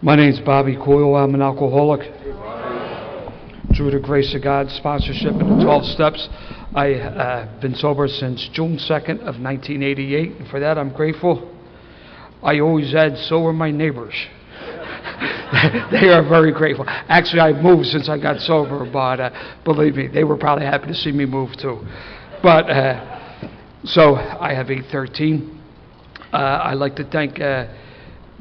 My name's Bobby Coyle. I'm an alcoholic. Through the grace of God, sponsorship in the 12 steps, I have been sober since June 2nd of 1988, and for that I'm grateful. I always add, so are my neighbors. They are very grateful. Actually, I've moved since I got sober, but believe me, they were probably happy to see me move too. But so I have 813. I'd like to thank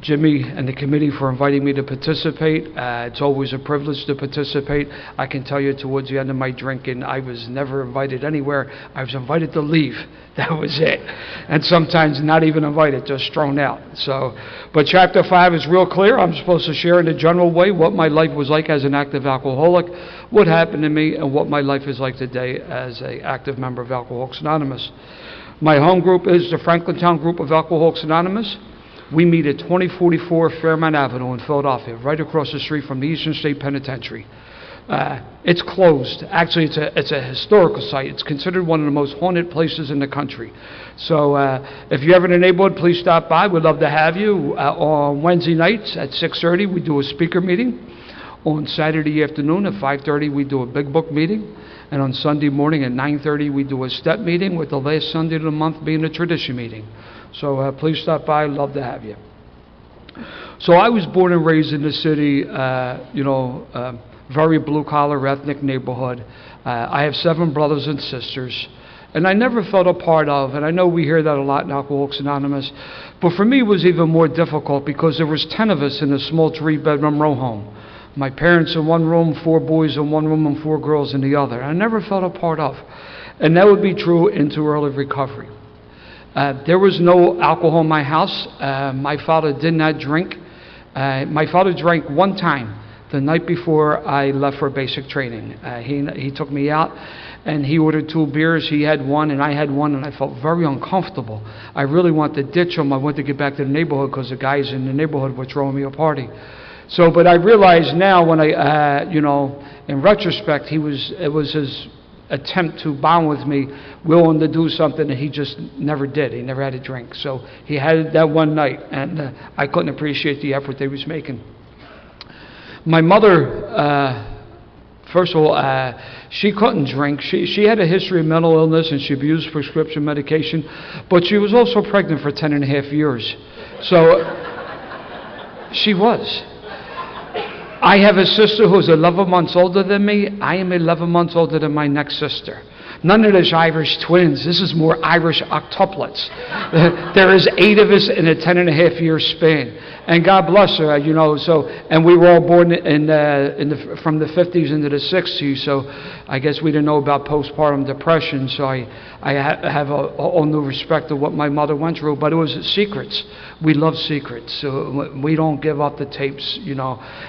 Jimmy and the committee for inviting me to participate. It's always a privilege to participate. I can tell you towards the end of my drinking, I was never invited anywhere. I was invited to leave. That was it. And sometimes not even invited, just thrown out. So, but chapter 5 is real clear. I'm supposed to share in a general way what my life was like as an active alcoholic, what happened to me, and what my life is like today as an active member of Alcoholics Anonymous. My home group is the Franklintown group of Alcoholics Anonymous. We meet at 2044 Fairmount Avenue in Philadelphia, right across the street from the Eastern State Penitentiary. It's closed. Actually, it's a historical site. It's considered one of the most haunted places in the country. So if you're ever in the neighborhood, please stop by. We'd love to have you. On Wednesday nights at 6:30, we do a speaker meeting. On Saturday afternoon at 5:30, we do a big book meeting. And on Sunday morning at 9:30, we do a step meeting, with the last Sunday of the month being a tradition meeting. So please stop by. I'd love to have you. So I was born and raised in the city, very blue-collar ethnic neighborhood. I have 7 brothers and sisters, and I never felt a part of, and I know we hear that a lot in Alcoholics Anonymous, but for me it was even more difficult because there was 10 of us in a small 3-bedroom row home. My parents in one room, 4 boys in one room, and 4 girls in the other. I never felt a part of, and that would be true into early recovery. There was no alcohol in my house. My father did not drink. My father drank one time the night before I left for basic training. He took me out and he ordered 2 beers. He had one and I had one, and I felt very uncomfortable. I really wanted to ditch him. I wanted to get back to the neighborhood because the guys in the neighborhood were throwing me a party. So, but I realize now when in retrospect, it was his attempt to bond with me, willing to do something that he just never did. He never had a drink. So he had it that one night, and I couldn't appreciate the effort they was making. My mother, first of all, she couldn't drink. She had a history of mental illness, and she abused prescription medication, but she was also pregnant for 10 and a half years. So she was. I have a sister who's 11 months older than me. I am 11 months older than my next sister. None of this Irish twins. This is more Irish octuplets. There is 8 of us in a 10 and a half year span. And God bless her, so, and we were all born from the 50s into the 60s, so I guess we didn't know about postpartum depression, so I have a whole new respect of what my mother went through, but it was secrets. We love secrets, so we don't give up the tapes,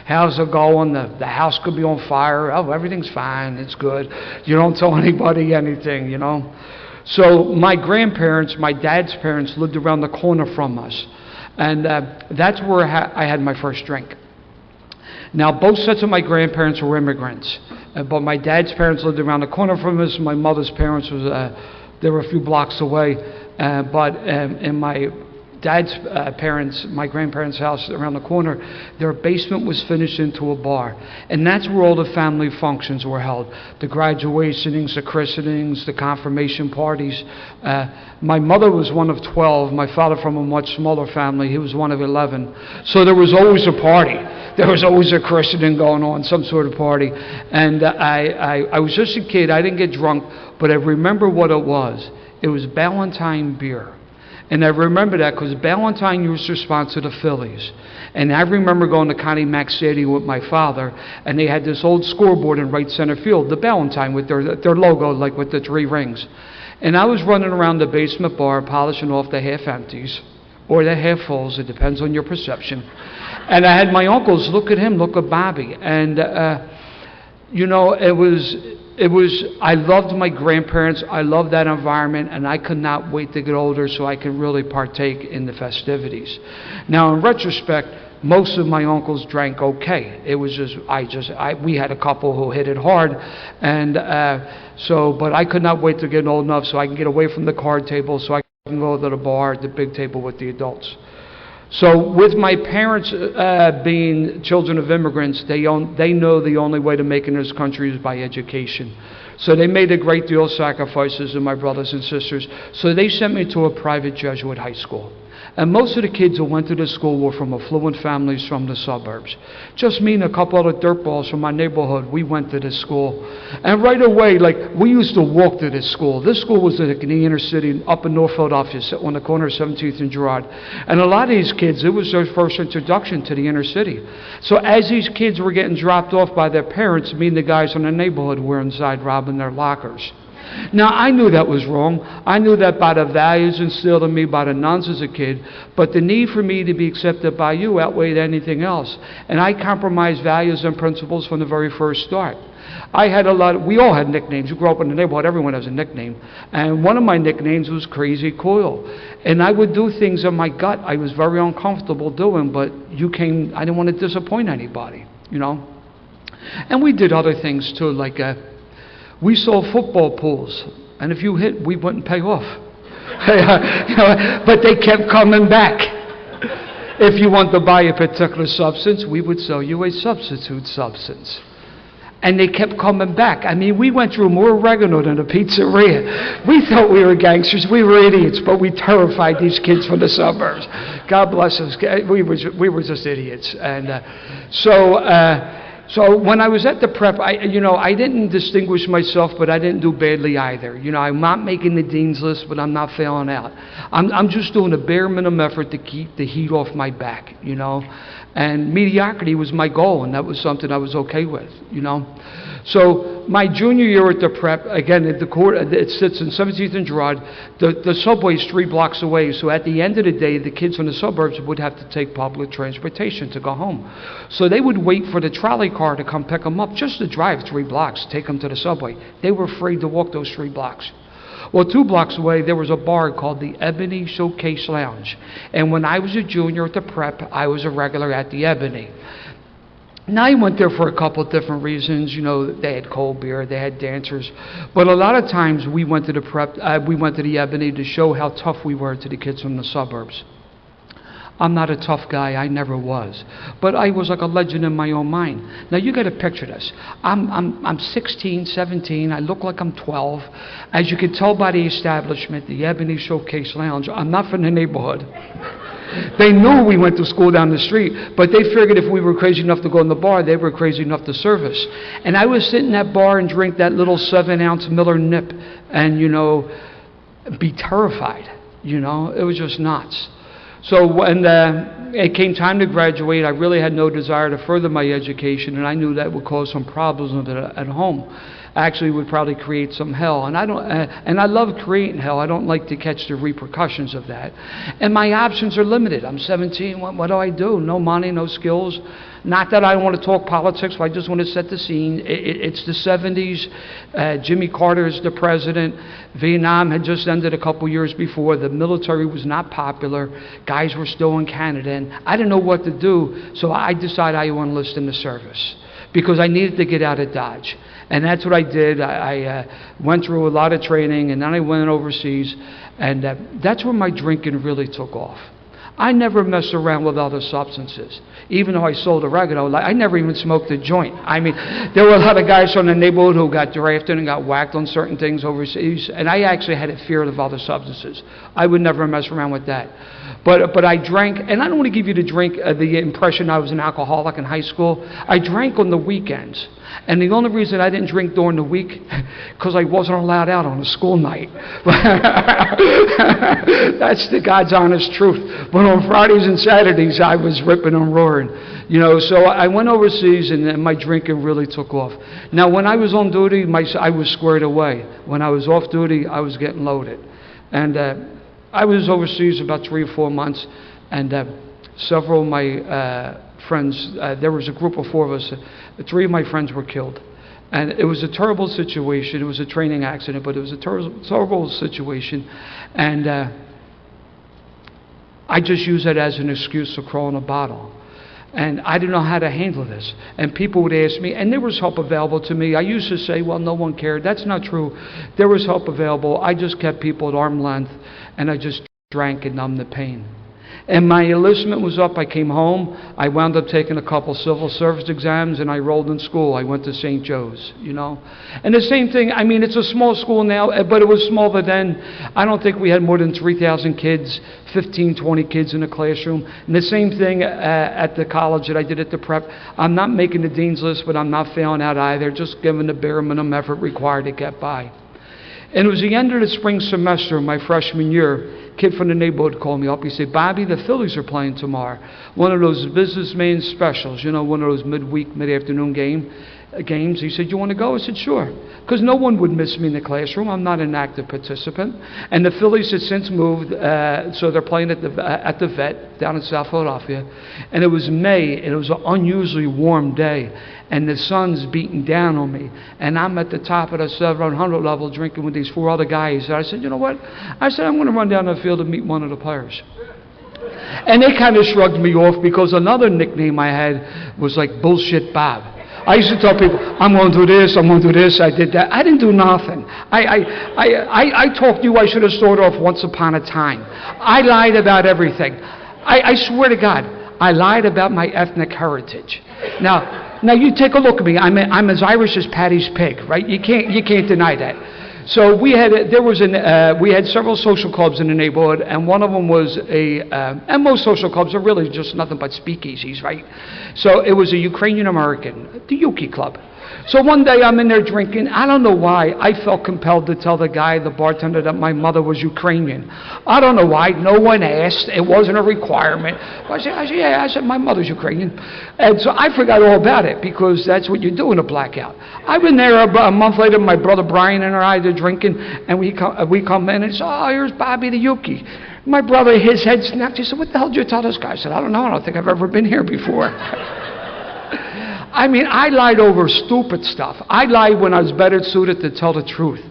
How's it going? The house could be on fire. Oh, everything's fine. It's good. You don't tell anybody anything, So my grandparents, my dad's parents, lived around the corner from us. And that's where I had my first drink. Now, both sets of my grandparents were immigrants, but my dad's parents lived around the corner from us. My mother's parents they were a few blocks away, but in my dad's parents, my grandparents' house around the corner, their basement was finished into a bar. And that's where all the family functions were held. The graduations, the christenings, the confirmation parties. My mother was one of 12. My father, from a much smaller family, he was one of 11. So there was always a party. There was always a christening going on, some sort of party. And I was just a kid. I didn't get drunk, but I remember what it was. It was Ballantine beer. And I remember that because Ballantine used to sponsor the Phillies. And I remember going to Connie Mack Stadium with my father, and they had this old scoreboard in right center field, the Ballantine, with their logo, like with the 3 rings. And I was running around the basement bar, polishing off the half-empties, or the half-fulls, it depends on your perception. And I had my uncles look at him, look at Bobby. And, I loved my grandparents. I loved that environment, and I could not wait to get older so I could really partake in the festivities. Now, in retrospect, most of my uncles drank okay. It was we had a couple who hit it hard, and but I could not wait to get old enough so I can get away from the card table so I can go to the bar, the big table with the adults. So with my parents being children of immigrants, they know the only way to make it in this country is by education. So they made a great deal of sacrifices, and my brothers and sisters. So they sent me to a private Jesuit high school. And most of the kids who went to this school were from affluent families from the suburbs. Just me and a couple other dirtballs from my neighborhood, we went to this school. And right away, like, we used to walk to this school. This school was in the inner city, up in North Philadelphia, on the corner of 17th and Girard. And a lot of these kids, it was their first introduction to the inner city. So as these kids were getting dropped off by their parents, me and the guys in the neighborhood were inside robbing their lockers. Now, I knew that was wrong. I knew that by the values instilled in me by the nuns as a kid, but the need for me to be accepted by you outweighed anything else. And I compromised values and principles from the very first start. We all had nicknames. You grew up in the neighborhood, everyone has a nickname. And one of my nicknames was Crazy Coil. And I would do things in my gut I was very uncomfortable doing, but I didn't want to disappoint anybody, you know. And we did other things too, like we sold football pools, and if you hit, we wouldn't pay off. But they kept coming back. If you want to buy a particular substance, we would sell you a substitute substance. And they kept coming back. I mean, we went through more oregano than a pizzeria. We thought we were gangsters. We were idiots, but we terrified these kids from the suburbs. God bless us. We were just idiots. And So when I was at the prep, I didn't distinguish myself, but I didn't do badly either. You know, I'm not making the dean's list, but I'm not failing out. I'm just doing a bare minimum effort to keep the heat off my back, you know. And mediocrity was my goal, and that was something I was okay with, you know. So my junior year at the prep, again, at the court, it sits in 17th and Girard. The subway's 3 blocks away, so at the end of the day, the kids from the suburbs would have to take public transportation to go home. So they would wait for the trolley car to come pick them up, just to drive 3 blocks, take them to the subway. They were afraid to walk those 3 blocks. Well, 2 blocks away, there was a bar called the Ebony Showcase Lounge. And when I was a junior at the prep, I was a regular at the Ebony. Now, I went there for a couple of different reasons. You know, they had cold beer, they had dancers. But a lot of times we went to the Ebony to show how tough we were to the kids from the suburbs. I'm not a tough guy, I never was. But I was like a legend in my own mind. Now you got to picture this. I'm 16, 17, I look like I'm 12. As you can tell by the establishment, the Ebony Showcase Lounge, I'm not from the neighborhood. They knew we went to school down the street, but they figured if we were crazy enough to go in the bar, they were crazy enough to serve us. And I would sit in that bar and drink that little 7-ounce Miller Nip and, you know, be terrified. You know, it was just nuts. So when it came time to graduate, I really had no desire to further my education, and I knew that would cause some problems at home. Actually, would probably create some hell, and I love creating hell. I don't like to catch the repercussions of that. And my options are limited. I'm 17. What do I do? No money, no skills. Not that I don't want to talk politics, but I just want to set the scene. It's the 70s. Jimmy Carter is the president. Vietnam had just ended a couple years before. The military was not popular. Guys were still in Canada, and I didn't know what to do, so I decided I would enlist in the service because I needed to get out of Dodge. And that's what I did. I went through a lot of training, and then I went overseas, and that's when my drinking really took off. I never messed around with other substances. Even though I sold oregano, I never even smoked a joint. I mean, there were a lot of guys from the neighborhood who got drafted and got whacked on certain things overseas, and I actually had a fear of other substances. I would never mess around with that. But I drank, and I don't want to give you the impression I was an alcoholic in high school. I drank on the weekends. And the only reason I didn't drink during the week, because I wasn't allowed out on a school night. That's the God's honest truth. But on Fridays and Saturdays, I was ripping and roaring. You know, so I went overseas, and my drinking really took off. Now, when I was on duty, I was squared away. When I was off duty, I was getting loaded. And I was overseas about 3 or 4 months, and several of my friends, there was a group of 4 of us, 3 of my friends were killed. And it was a terrible situation. It was a training accident, but it was a terrible situation. And I just used that as an excuse to crawl in a bottle. And I didn't know how to handle this. And people would ask me, and there was help available to me. I used to say, well, no one cared. That's not true. There was help available. I just kept people at arm's length, and I just drank and numbed the pain. And my enlistment was up. I came home. I wound up taking a couple civil service exams, and I enrolled in school. I went to St. Joe's, you know. And the same thing, I mean, it's a small school now, but it was smaller then. I don't think we had more than 3,000 kids, 15, 20 kids in a classroom. And the same thing at the college that I did at the prep. I'm not making the dean's list, but I'm not failing out either, just giving the bare minimum effort required to get by. And it was the end of the spring semester of my freshman year. A kid from the neighborhood called me up. He said, Bobby, the Phillies are playing tomorrow. One of those businessman specials, you know, one of those midweek, mid-afternoon games. He said, you want to go? I said, sure. Because no one would miss me in the classroom. I'm not an active participant. And the Phillies had since moved, so they're playing at the Vet down in South Philadelphia. And it was May, and it was an unusually warm day. And the sun's beating down on me. And I'm at the top of the 700 level drinking with these 4 other guys. And I said, you know what? I said, I'm going to run down the field and meet one of the players. And they kind of shrugged me off because another nickname I had was like Bullshit Bob. I used to tell people, I'm going to do this, I'm going to do this, I did that. I didn't do nothing. I talked to you, I should have started off Once Upon a Time. I lied about everything. I swear to God, I lied about my ethnic heritage. Now you take a look at me. I'm as Irish as Paddy's pig, right? You can't deny that. So we had several social clubs in the neighborhood, and one of them was and most social clubs are really just nothing but speakeasies, right? So it was a Ukrainian American, the Yuki Club. So one day I'm in there drinking. I don't know why. I felt compelled to tell the bartender, that my mother was Ukrainian. I don't know why. No one asked. It wasn't a requirement. I said, my mother's Ukrainian. And so I forgot all about it because that's what you do in a blackout. I've been there about a month later. My brother Brian and I are drinking, and we come in and say, oh, here's Bobby the Yuki. My brother, his head snapped. He said, what the hell did you tell this guy? I said, I don't know. I don't think I've ever been here before. I mean, I lied over stupid stuff. I lied when I was better suited to tell the truth.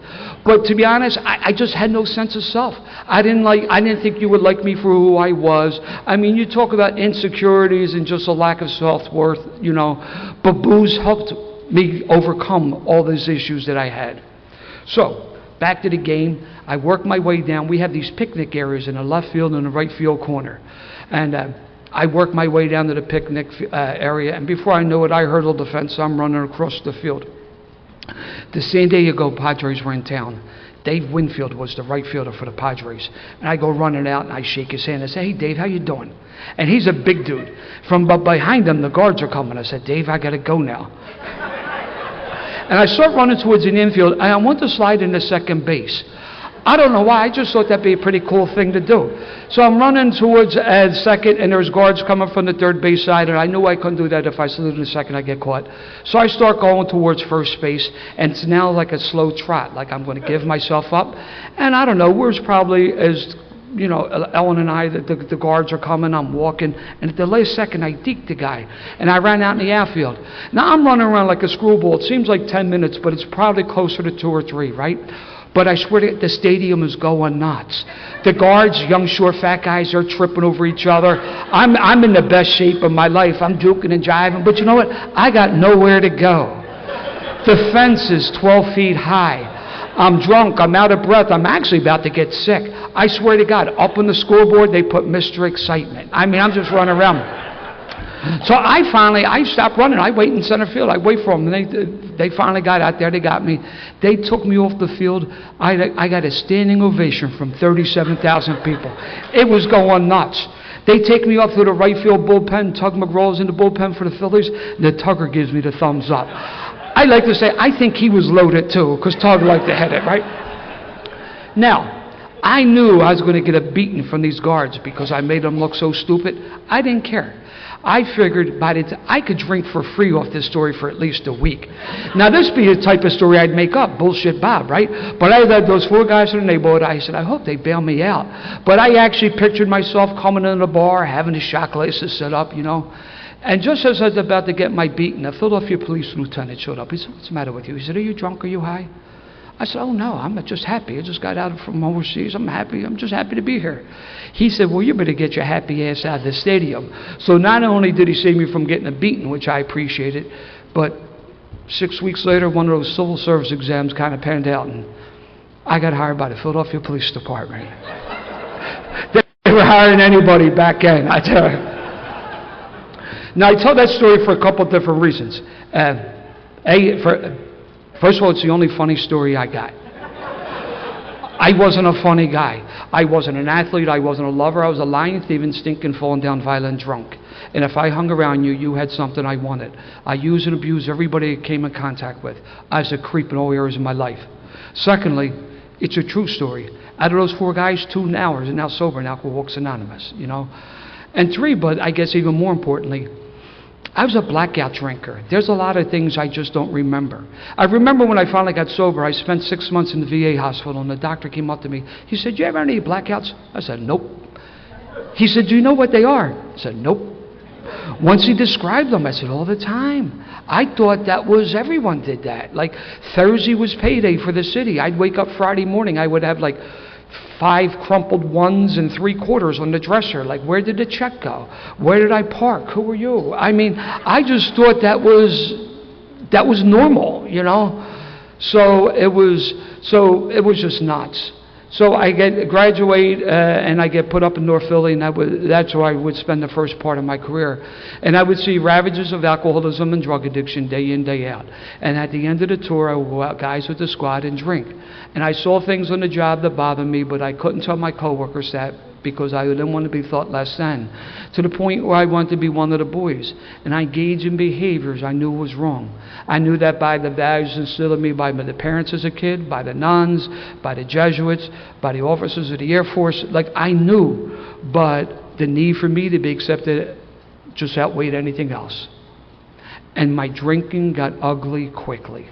But to be honest, I just had no sense of self. I didn't think you would like me for who I was. I mean, you talk about insecurities and just a lack of self-worth, you know. But booze helped me overcome all those issues that I had. So, back to the game. I worked my way down. We have these picnic areas in the left field and the right field corner. And I worked my way down to the picnic area, and before I knew it, I hurdled the fence. I'm running across the field. The San Diego Padres were in town. Dave Winfield was the right fielder for the Padres. And I go running out, and I shake his hand. I say, hey, Dave, how you doing? And he's a big dude. From behind him, the guards are coming. I said, Dave, I got to go now. And I start running towards an infield, and I want to slide into second base. I don't know why. I just thought that'd be a pretty cool thing to do. So I'm running towards second, and there's guards coming from the third base side, and I knew I couldn't do that. If I slid in second, I'd get caught. So I start going towards first base, and it's now like a slow trot, like I'm going to give myself up. And I don't know, where's probably as, you know, Ellen and I, the guards are coming, I'm walking, and at the last second, I deked the guy, and I ran out in the outfield. Now I'm running around like a screwball. It seems like 10 minutes, but it's probably closer to 2 or 3, right? But I swear to you, the stadium is going nuts. The guards, young, short, fat guys, are tripping over each other. I'm in the best shape of my life. I'm juking and jiving. But you know what? I got nowhere to go. The fence is 12 feet high. I'm drunk. I'm out of breath. I'm actually about to get sick. I swear to God, up on the scoreboard, they put Mr. Excitement. I mean, I'm just running around. So I stopped running. I wait in center field. I wait for them. And they finally got out there. They got me. They took me off the field. I got a standing ovation from 37,000 people. It was going nuts. They take me up to the right field bullpen. Tug McGraw's in the bullpen for the Phillies. The Tugger gives me the thumbs up. I like to say, I think he was loaded too, because Tug liked to hit it, right? Now, I knew I was going to get a beating from these guards because I made them look so stupid. I didn't care. I figured I could drink for free off this story for at least a week. Now, this be the type of story I'd make up, Bullshit Bob, right? But I had those 4 guys in the neighborhood. I said, I hope they bail me out. But I actually pictured myself coming in the bar, having the shot glasses set up, you know. And just as I was about to get my beating, a Philadelphia police lieutenant showed up. He said, what's the matter with you? He said, are you drunk? Are you high? I said, oh, no, I'm just happy. I just got out from overseas. I'm happy. I'm just happy to be here. He said, well, you better get your happy ass out of the stadium. So not only did he save me from getting a beating, which I appreciated, but 6 weeks later, one of those civil service exams kind of panned out, and I got hired by the Philadelphia Police Department. They were hiring anybody back then, I tell you. Now, I tell that story for a couple of different reasons. First of all, it's the only funny story I got. I wasn't a funny guy. I wasn't an athlete. I wasn't a lover. I was a lying, thieving, stinking, falling down, violent drunk. And if I hung around you, you had something I wanted. I used and abused everybody I came in contact with. I was a creep in all areas of my life. Secondly, it's a true story. Out of those 4 guys, 2 now are now sober in Alcoholics Anonymous, you know. And 3, but I guess even more importantly, I was a blackout drinker. There's a lot of things I just don't remember. I remember when I finally got sober, I spent 6 months in the VA hospital, and the doctor came up to me. He said, "You ever have any blackouts?" I said, "Nope." He said, "Do you know what they are?" I said, "Nope." Once he described them, I said, "All the time." I thought that was, everyone did that. Like, Thursday was payday for the city. I'd wake up Friday morning, I would have like 5 crumpled 1s and 3/4 on the dresser. Like, where did the check go? Where did I park? Who were you? I mean, I just thought that was normal, you know. So it was just nuts. So I graduate and I get put up in North Philly, and that's where I would spend the first part of my career. And I would see ravages of alcoholism and drug addiction day in, day out. And at the end of the tour, I would go out, guys with the squad, and drink. And I saw things on the job that bothered me, but I couldn't tell my coworkers that because I didn't want to be thought less than. To the point where I wanted to be one of the boys. And I engaged in behaviors I knew was wrong. I knew that by the values instilled in me by the parents as a kid, by the nuns, by the Jesuits, by the officers of the Air Force. Like, I knew, but the need for me to be accepted just outweighed anything else. And my drinking got ugly quickly.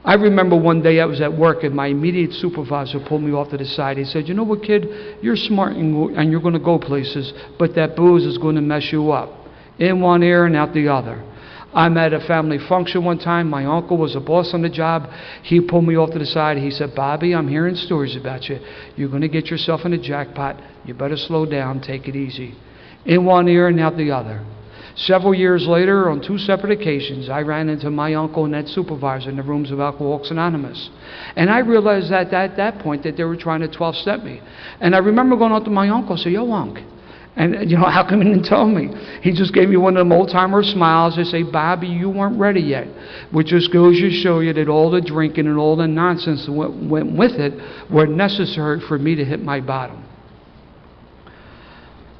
I remember one day I was at work and my immediate supervisor pulled me off to the side. He said, "You know what, kid? You're smart and you're going to go places, but that booze is going to mess you up. In one ear and out the other." I'm at a family function one time. My uncle was a boss on the job. He pulled me off to the side. He said, "Bobby, I'm hearing stories about you. You're going to get yourself in a jackpot. You better slow down, take it easy." In one ear and out the other. Several years later, on 2 separate occasions, I ran into my uncle and that supervisor in the rooms of Alcoholics Anonymous. And I realized that at that point that they were trying to 12-step me. And I remember going up to my uncle and saying, "Yo, Unc." And, you know, how come he didn't tell me? He just gave me one of them old-timer smiles and say, "Bobby, you weren't ready yet." Which just goes to show you that all the drinking and all the nonsense that went with it were necessary for me to hit my bottom.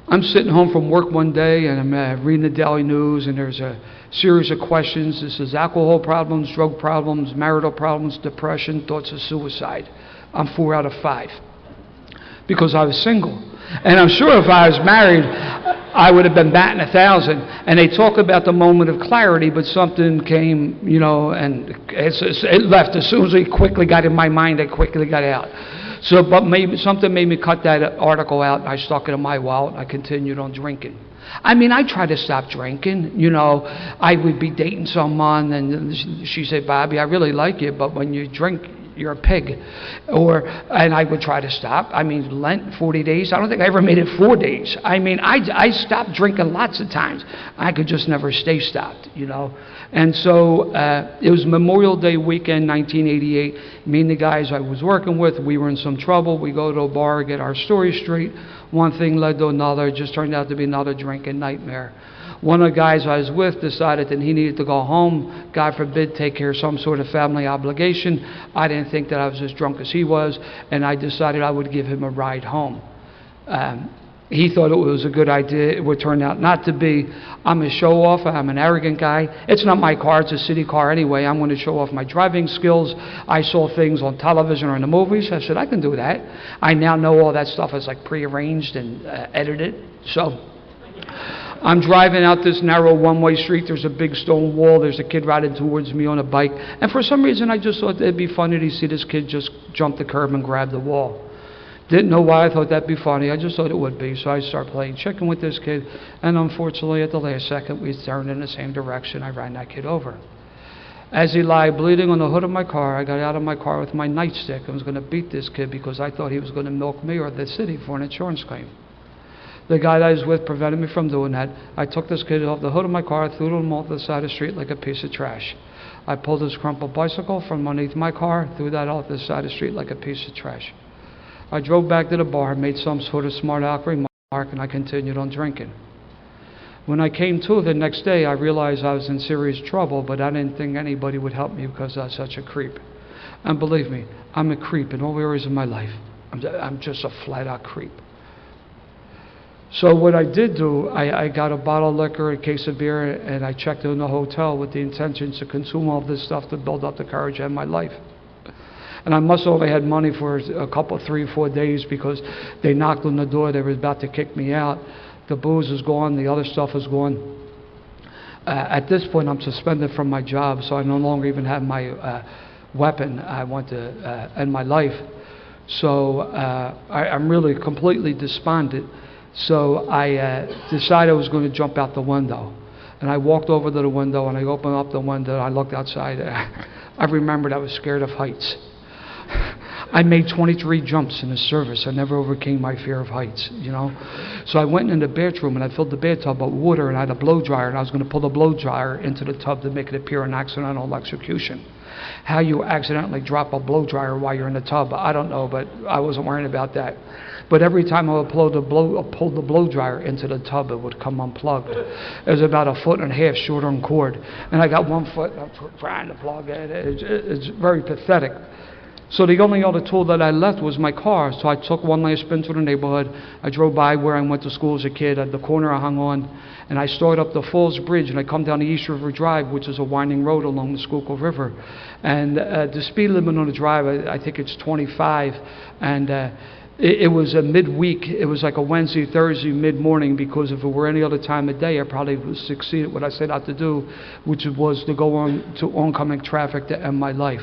I'm sitting home from work one day, and I'm reading the Daily News, and there's a series of questions. This is alcohol problems, drug problems, marital problems, depression, thoughts of suicide. I'm 4 out of 5 because I was single. And I'm sure if I was married, I would have been batting 1,000. And they talk about the moment of clarity, but something came, you know, and it left. As soon as it quickly got in my mind, it quickly got out. So, but maybe something made me cut that article out, and I stuck it in my wallet, and I continued on drinking. I mean, I tried to stop drinking. You know, I would be dating someone, and she said, "Bobby, I really like you, but when you drink, you're a pig." And I would try to stop. I mean, Lent, 40 days. I don't think I ever made it 4 days. I mean, I stopped drinking lots of times. I could just never stay stopped, you know. And so it was Memorial Day weekend, 1988. Me and the guys I was working with, we were in some trouble. We go to a bar, get our story straight. One thing led to another. It just turned out to be another drinking nightmare. One of the guys I was with decided that he needed to go home, God forbid, take care of some sort of family obligation. I didn't think that I was as drunk as he was, and I decided I would give him a ride home. He thought it was a good idea. It would turn out not to be. I'm a show-off. I'm an arrogant guy. It's not my car. It's a city car anyway. I'm going to show off my driving skills. I saw things on television or in the movies. I said, I can do that. I now know all that stuff is like prearranged and edited. So I'm driving out this narrow one-way street. There's a big stone wall. There's a kid riding towards me on a bike. And for some reason, I just thought it'd be funny to see this kid just jump the curb and grab the wall. Didn't know why I thought that'd be funny. I just thought it would be. So I started playing chicken with this kid. And unfortunately, at the last second, we turned in the same direction. I ran that kid over. As he lay bleeding on the hood of my car, I got out of my car with my nightstick and was going to beat this kid because I thought he was going to milk me or the city for an insurance claim. The guy that I was with prevented me from doing that. I took this kid off the hood of my car, threw him off the side of the street like a piece of trash. I pulled his crumpled bicycle from underneath my car, threw that off the side of the street like a piece of trash. I drove back to the bar, made some sort of smart aleck remark, and I continued on drinking. When I came to the next day, I realized I was in serious trouble, but I didn't think anybody would help me because I was such a creep. And believe me, I'm a creep in all areas of my life. I'm just a flat-out creep. So what I did do, I got a bottle of liquor, a case of beer, and I checked in the hotel with the intentions to consume all this stuff to build up the courage in my life. And I must have only had money for a couple, 3 or 4 days, because they knocked on the door. They were about to kick me out. The booze is gone. The other stuff is gone. At this point, I'm suspended from my job, so I no longer even have my weapon. I want to end my life. So I'm really completely despondent. So I decided I was going to jump out the window. And I walked over to the window, and I opened up the window, and I looked outside. I remembered I was scared of heights. I made 23 jumps in the service. I never overcame my fear of heights, you know. So I went in the bathroom, and I filled the bathtub with water, and I had a blow dryer, and I was going to pull the blow dryer into the tub to make it appear an accidental electrocution. How you accidentally drop a blow dryer while you're in the tub, I don't know, but I wasn't worrying about that. But every time I would pull the blow dryer into the tub, it would come unplugged. It was about 1.5 foot shorter on cord, and I got 1 foot, and I'm trying to plug it. It's very pathetic. So the only other tool that I left was my car. So I took one last spin through the neighborhood. I drove by where I went to school as a kid. At the corner I hung on, and I started up the Falls Bridge, and I come down the East River Drive, which is a winding road along the Schuylkill River. And the speed limit on the drive, I think it's 25. And it was a midweek. It was like a Wednesday, Thursday, mid-morning, because if it were any other time of day, I probably would succeed at what I set out to do, which was to go on to oncoming traffic to end my life.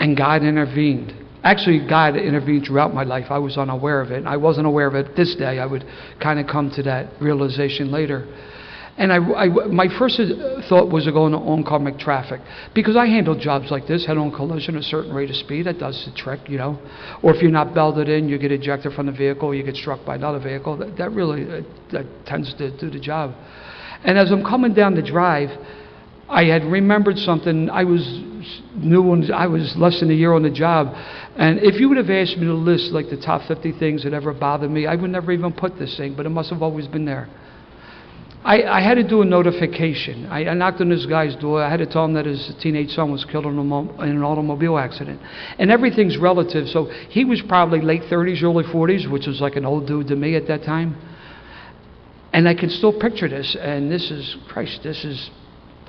And God intervened. Actually, God intervened throughout my life. I was unaware of it. And I wasn't aware of it this day. I would kind of come to that realization later. And my first thought was to go into oncoming traffic, because I handled jobs like this, head-on collision, a certain rate of speed. That does the trick, you know. Or if you're not belted in, you get ejected from the vehicle, you get struck by another vehicle. That really that tends to do the job. And as I'm coming down the drive, I had remembered something. I was new, and I was less than a year on the job. And if you would have asked me to list like the top 50 things that ever bothered me, I would never even put this thing, but it must have always been there. I had to do a notification. I knocked on this guy's door. I had to tell him that his teenage son was killed in an automobile accident. And everything's relative. So he was probably late 30s, early 40s, which was like an old dude to me at that time. And I can still picture this. And this is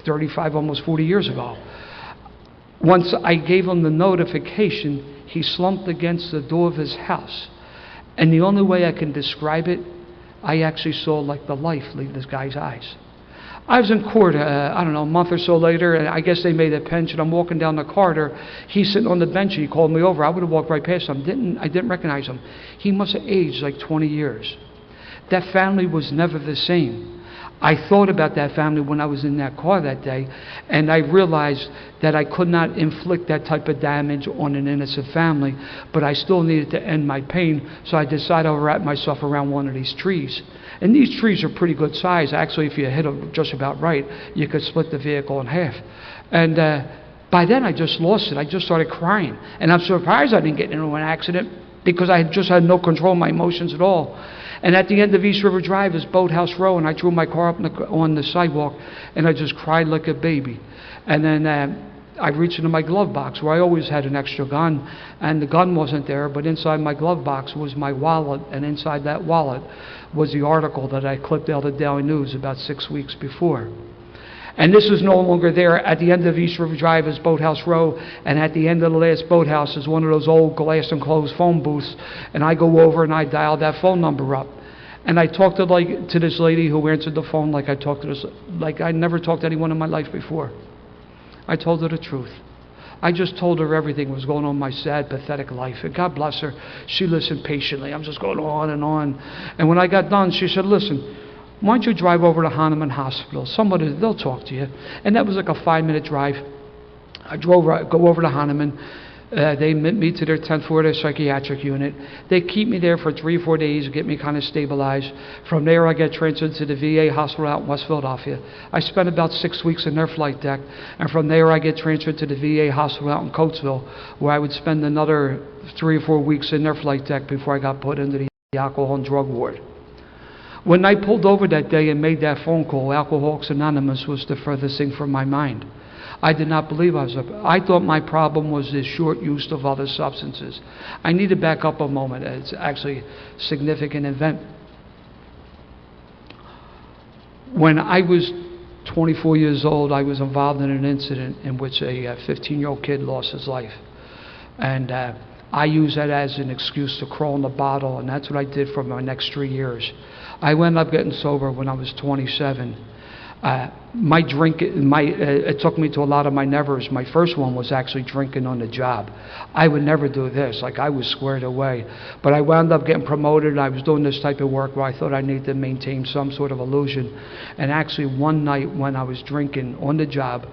35, almost 40 years ago. Once I gave him the notification, he slumped against the door of his house. And the only way I can describe it, I actually saw like the life leave this guy's eyes. I was in court, I don't know, a month or so later, and I guess they made a bench, and I'm walking down the corridor. He's sitting on the bench, and he called me over. I would have walked right past him. I didn't recognize him. He must have aged like 20 years. That family was never the same. I thought about that family when I was in that car that day, and I realized that I could not inflict that type of damage on an innocent family, but I still needed to end my pain, so I decided I'll wrap myself around one of these trees. And these trees are pretty good size. Actually, if you hit them just about right, you could split the vehicle in half. And by then, I just lost it. I just started crying. And I'm surprised I didn't get into an accident, because I just had no control of my emotions at all. And at the end of East River Drive is Boathouse Row, and I drew my car up on the sidewalk, and I just cried like a baby. And then I reached into my glove box, where I always had an extra gun, and the gun wasn't there, but inside my glove box was my wallet, and inside that wallet was the article that I clipped out of the Daily News about 6 weeks before. And this is no longer there. At the end of East River Drive is Boathouse Row, and at the end of the last boathouse is one of those old glass enclosed phone booths, and I go over and I dial that phone number up. And I talked to this lady who answered the phone like I never talked to anyone in my life before. I told her the truth. I just told her everything was going on in my sad, pathetic life. And God bless her, she listened patiently. I'm just going on and on. And when I got done, she said, listen, why don't you drive over to Hahnemann Hospital? They'll talk to you. And that was like a 5-minute drive. Go over to Hahnemann. They admit me to their 10th floor of their psychiatric unit. They keep me there for 3 or 4 days, get me kind of stabilized. From there, I get transferred to the VA hospital out in West Philadelphia. I spent about 6 weeks in their flight deck, and from there, I get transferred to the VA hospital out in Coatesville, where I would spend another 3 or 4 weeks in their flight deck before I got put into the alcohol and drug ward. When I pulled over that day and made that phone call, Alcoholics Anonymous was the furthest thing from my mind. I did not believe I thought my problem was the short use of other substances. I need to back up a moment. It's actually a significant event. When I was 24 years old, I was involved in an incident in which a 15-year-old kid lost his life. And I used that as an excuse to crawl in the bottle, and that's what I did for my next 3 years. I wound up getting sober when I was 27. It took me to a lot of my nevers. My first one was actually drinking on the job. I would never do this. Like, I was squared away. But I wound up getting promoted. I was doing this type of work where I thought I needed to maintain some sort of illusion. And actually, one night when I was drinking on the job,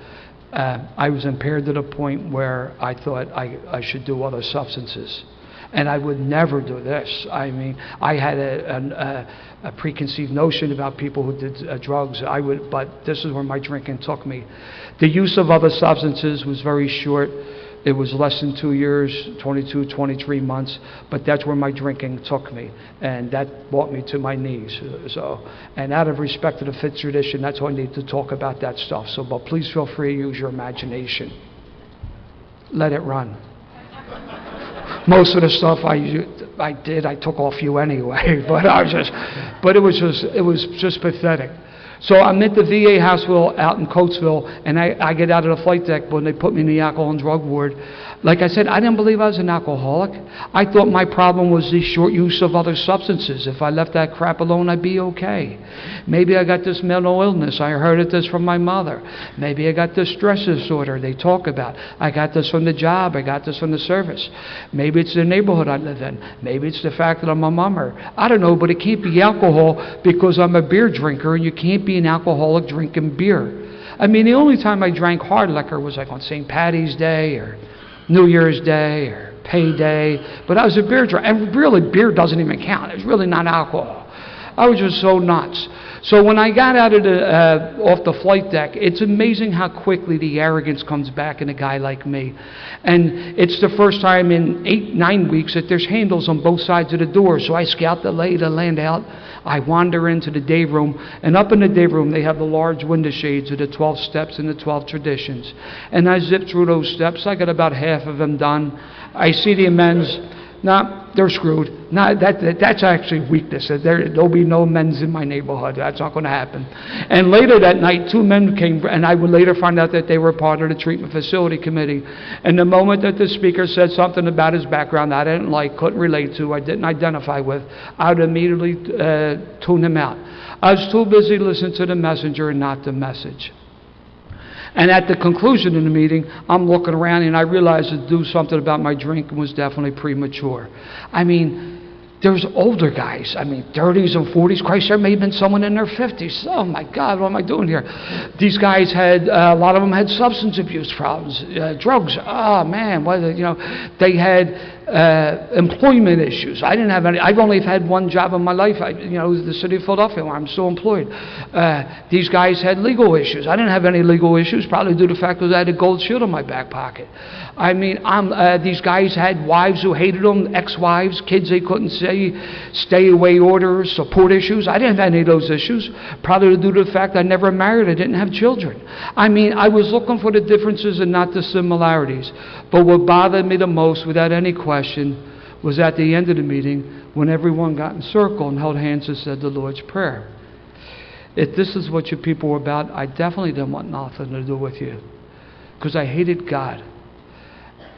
I was impaired to the point where I thought I should do other substances. And I would never do this. I mean, I had a preconceived notion about people who did drugs. But this is where my drinking took me. The use of other substances was very short. It was less than 2 years, 22, 23 months, but that's where my drinking took me, and that brought me to my knees. And out of respect to the fifth tradition, that's why I need to talk about that stuff. But please feel free to use your imagination. Let it run. Most of the stuff I did, I took off you anyway, but it was just pathetic. So I'm at the VA hospital out in Coatesville, and I get out of the flight deck when they put me in the alcohol and drug ward. Like I said, I didn't believe I was an alcoholic. I thought my problem was the short use of other substances. If I left that crap alone, I'd be okay. Maybe I got this mental illness. I heard this from my mother. Maybe I got this stress disorder they talk about. I got this from the job. I got this from the service. Maybe it's the neighborhood I live in. Maybe it's the fact that I'm a mummer. I don't know, but it can't be alcohol because I'm a beer drinker, and you can't be an alcoholic drinking beer. I mean, the only time I drank hard liquor was like on St. Patty's Day or New Year's Day or payday, but I was a beer drinker, and really beer doesn't even count. It's really not alcohol. I was just so nuts. So when I got out of off the flight deck, it's amazing how quickly the arrogance comes back in a guy like me. And it's the first time in 8-9 weeks that there's handles on both sides of the door. So I scout the lay the land out. I wander into the day room, and up in the day room they have the large window shades of the 12 steps and the 12 traditions. And I zip through those steps. I got about half of them done. I see the amends. No, they're screwed. No, that's actually weakness. There'll be no men's in my neighborhood. That's not going to happen. And later that night, 2 men came, and I would later find out that they were part of the treatment facility committee. And the moment that the speaker said something about his background I didn't like, couldn't relate to, I didn't identify with, I would immediately tune him out. I was too busy listening to the messenger and not the message. And at the conclusion of the meeting, I'm looking around and I realized to do something about my drinking was definitely premature. I mean, there's older guys, 30s and 40s. Christ, there may have been someone in their 50s. Oh my God, what am I doing here? These guys had, a lot of them had substance abuse problems, drugs. Oh man, they had employment issues. I didn't have any. I've only had one job in my life. The city of Philadelphia, where I'm still employed. These guys had legal issues. I didn't have any legal issues, probably due to the fact that I had a gold shield in my back pocket. These guys had wives who hated them, ex-wives, kids they couldn't say, stay away orders, support issues. I didn't have any of those issues, probably due to the fact I never married. I didn't have children. I was looking for the differences and not the similarities. But what bothered me the most, without any question, was at the end of the meeting when everyone got in circle and held hands and said the Lord's Prayer. If this is what your people were about, I definitely didn't want nothing to do with you, because I hated God.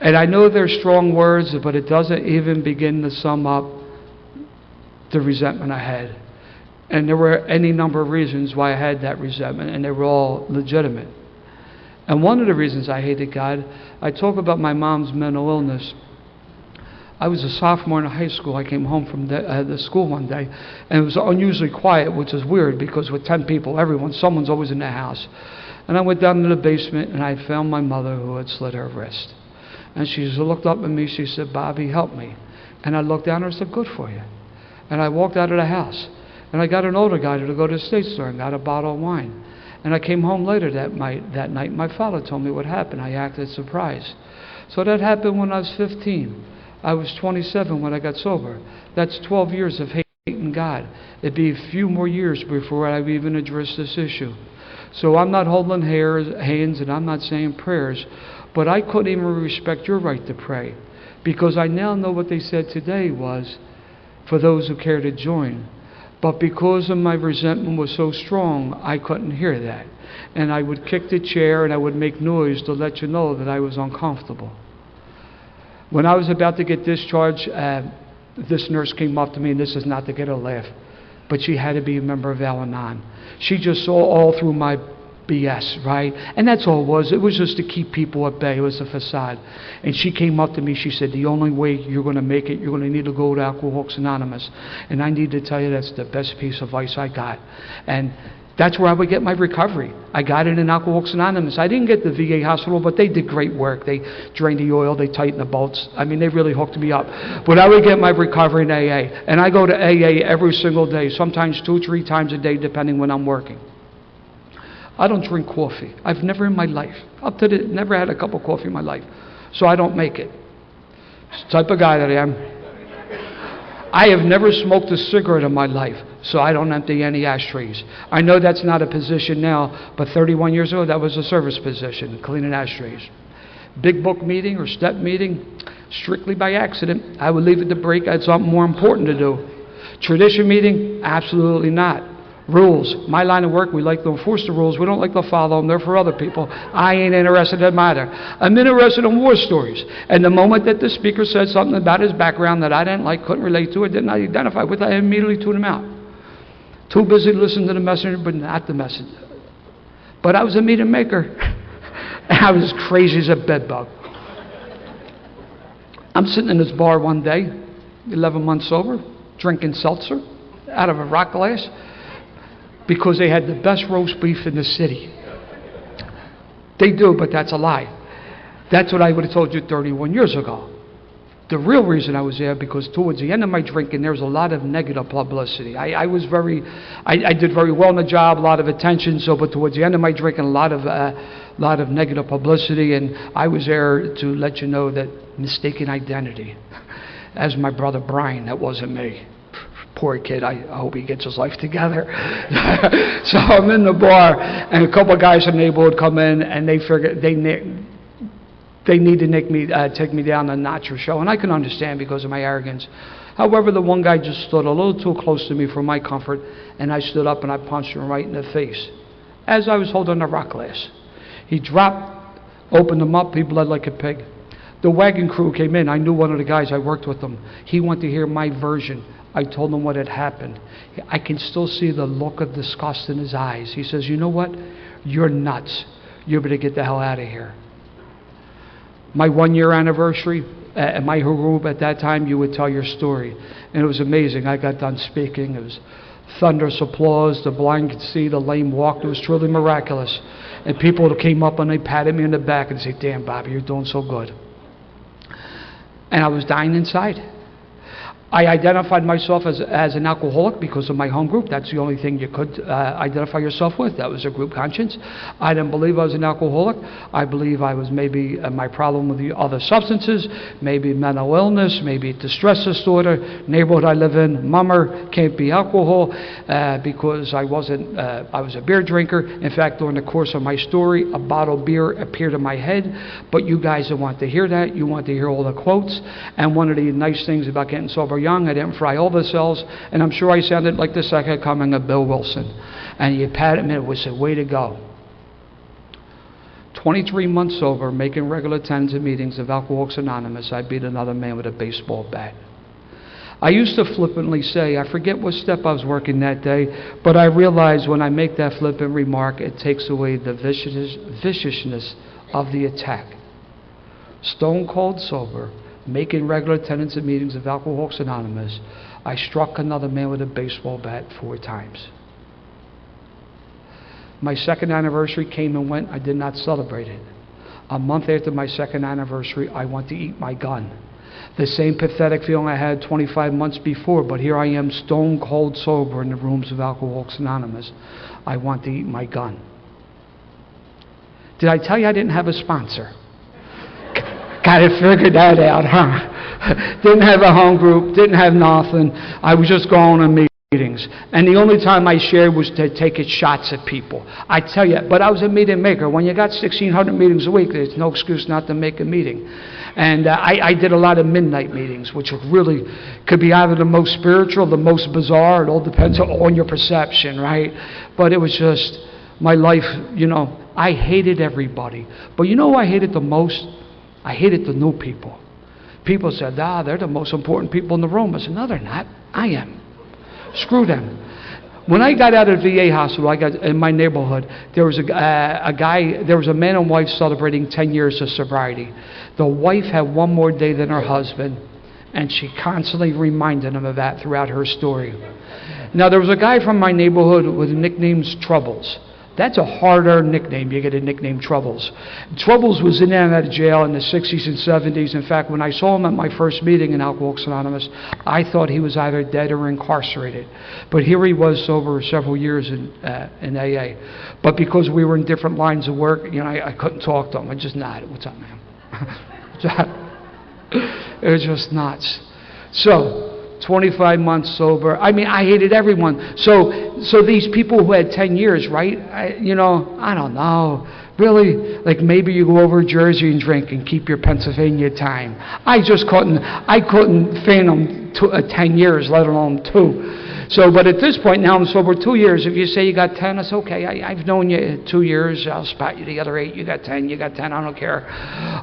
And I know they're strong words, but it doesn't even begin to sum up the resentment I had. And there were any number of reasons why I had that resentment, and they were all legitimate. And one of the reasons I hated God, I talk about my mom's mental illness. I was a sophomore in high school. I came home from the school one day, and it was unusually quiet, which is weird because with 10 people, someone's always in the house. And I went down to the basement, and I found my mother who had slit her wrist. And she looked up at me, she said, Bobby, help me. And I looked down and I said, good for you. And I walked out of the house. And I got an older guy to go to the state store and got a bottle of wine. And I came home later that night. My father told me what happened. I acted surprised. So that happened when I was 15. I was 27 when I got sober. That's 12 years of hating God. It'd be a few more years before I would even address this issue. So I'm not holding hands and I'm not saying prayers, but I couldn't even respect your right to pray, because I now know what they said today was for those who care to join. But because of my resentment was so strong, I couldn't hear that. And I would kick the chair and I would make noise to let you know that I was uncomfortable. When I was about to get discharged, this nurse came up to me, and this is not to get a laugh, but she had to be a member of Al-Anon. She just saw all through my BS, right? And that's all it was. It was just to keep people at bay. It was a facade. And she came up to me, she said, the only way you're going to make it, you're going to need to go to Alcoholics Anonymous. And I need to tell you, that's the best piece of advice I got. And that's where I would get my recovery. I got it in Alcoholics Anonymous. I didn't get the VA hospital, but they did great work. They drained the oil, they tightened the bolts. I mean, they really hooked me up. But I would get my recovery in AA. And I go to AA every single day, sometimes 2 or 3 times a day, depending when I'm working. I don't drink coffee. I've never in my life, never had a cup of coffee in my life. So I don't make it. It's the type of guy that I am. I have never smoked a cigarette in my life, so I don't empty any ashtrays. I know that's not a position now, but 31 years ago, that was a service position, cleaning ashtrays. Big book meeting or step meeting, strictly by accident. I would leave it to break. I had something more important to do. Tradition meeting, absolutely not. Rules. My line of work, we like to enforce the rules. We don't like to follow them. They're for other people. I ain't interested in them either. I'm interested in war stories. And the moment that the speaker said something about his background that I didn't like, couldn't relate to, or didn't identify with, I immediately tuned him out. Too busy listening to the messenger, but not the messenger. But I was a meeting maker. I was as crazy as a bedbug. I'm sitting in this bar one day, 11 months sober, drinking seltzer out of a rock glass, because they had the best roast beef in the city. They do, but that's a lie. That's what I would have told you 31 years ago. The real reason I was there, because towards the end of my drinking, there was a lot of negative publicity. I did very well in the job, a lot of attention, but towards the end of my drinking, a lot of negative publicity, and I was there to let you know that mistaken identity. As my brother Brian, that wasn't me. Poor kid, I hope he gets his life together. So I'm in the bar, and a couple of guys in the neighborhood come in, and they figure they need to take me down a notch or show, and I can understand because of my arrogance. However, the one guy just stood a little too close to me for my comfort, and I stood up and I punched him right in the face as I was holding a rock glass. He dropped, opened him up, he bled like a pig. The wagon crew came in. I knew one of the guys. I worked with them. He wanted to hear my version. I told him what had happened. I can still see the look of disgust in his eyes. He says, you know what? You're nuts. You better get the hell out of here. My 1-year anniversary, at my group at that time, you would tell your story. And it was amazing. I got done speaking. It was thunderous applause. The blind could see, the lame walked. It was truly miraculous. And people came up and they patted me on the back and said, damn, Bobby, you're doing so good. And I was dying inside. I identified myself as an alcoholic because of my home group. That's the only thing you could identify yourself with. That was a group conscience. I didn't believe I was an alcoholic. I believe I was maybe my problem with the other substances, maybe mental illness, maybe distress disorder, neighborhood I live in, mummer, can't be alcohol, because I was a beer drinker. In fact, during the course of my story, a bottle of beer appeared in my head, but you guys didn't want to hear that. You want to hear all the quotes. And one of the nice things about getting sober young, I didn't fry all the cells, and I'm sure I sounded like the second coming of Bill Wilson. And you patted me, it was a way to go. 23 months sober, making regular attendance at meetings of Alcoholics Anonymous, I beat another man with a baseball bat. I used to flippantly say, I forget what step I was working that day, but I realized when I make that flippant remark, it takes away the viciousness of the attack. Stone cold sober, making regular attendance at meetings of Alcoholics Anonymous, I struck another man with a baseball bat 4 times. My second anniversary came and went. I did not celebrate it. A month after my second anniversary, I want to eat my gun. The same pathetic feeling I had 25 months before, but here I am stone cold sober in the rooms of Alcoholics Anonymous. I want to eat my gun. Did I tell you I didn't have a sponsor? Got to figure that out, huh? Didn't have a home group, didn't have nothing. I was just going to meetings. And the only time I shared was to take shots at people. I tell you, but I was a meeting maker. When you got 1,600 meetings a week, there's no excuse not to make a meeting. And I did a lot of midnight meetings, which really could be either the most spiritual, the most bizarre. It all depends on your perception, right? But it was just my life, I hated everybody. But you know who I hated the most? I hated the new people. People said, they're the most important people in the room. I said, no, they're not. I am. Screw them. When I got out of the VA hospital, in my neighborhood, there was a man and wife celebrating 10 years of sobriety. The wife had one more day than her husband, and she constantly reminded him of that throughout her story. Now, there was a guy from my neighborhood with the nicknames Troubles. That's a harder nickname. You get a nickname Troubles. Troubles was in and out of jail in the 60s and 70s. In fact, when I saw him at my first meeting in Alcoholics Anonymous, I thought he was either dead or incarcerated. But here he was sober several years in AA. But because we were in different lines of work, I couldn't talk to him. I just nodded. What's up, man? What's up? It was just nuts. So, 25 months sober. I hated everyone. So these people who had 10 years, right? I don't know. Really? Like maybe you go over to Jersey and drink and keep your Pennsylvania time. I couldn't fathom 10 years, let alone 2. So, but at this point now I'm sober 2 years. If you say you got 10, it's okay. I've known you 2 years. I'll spot you the other 8. You got 10, I don't care.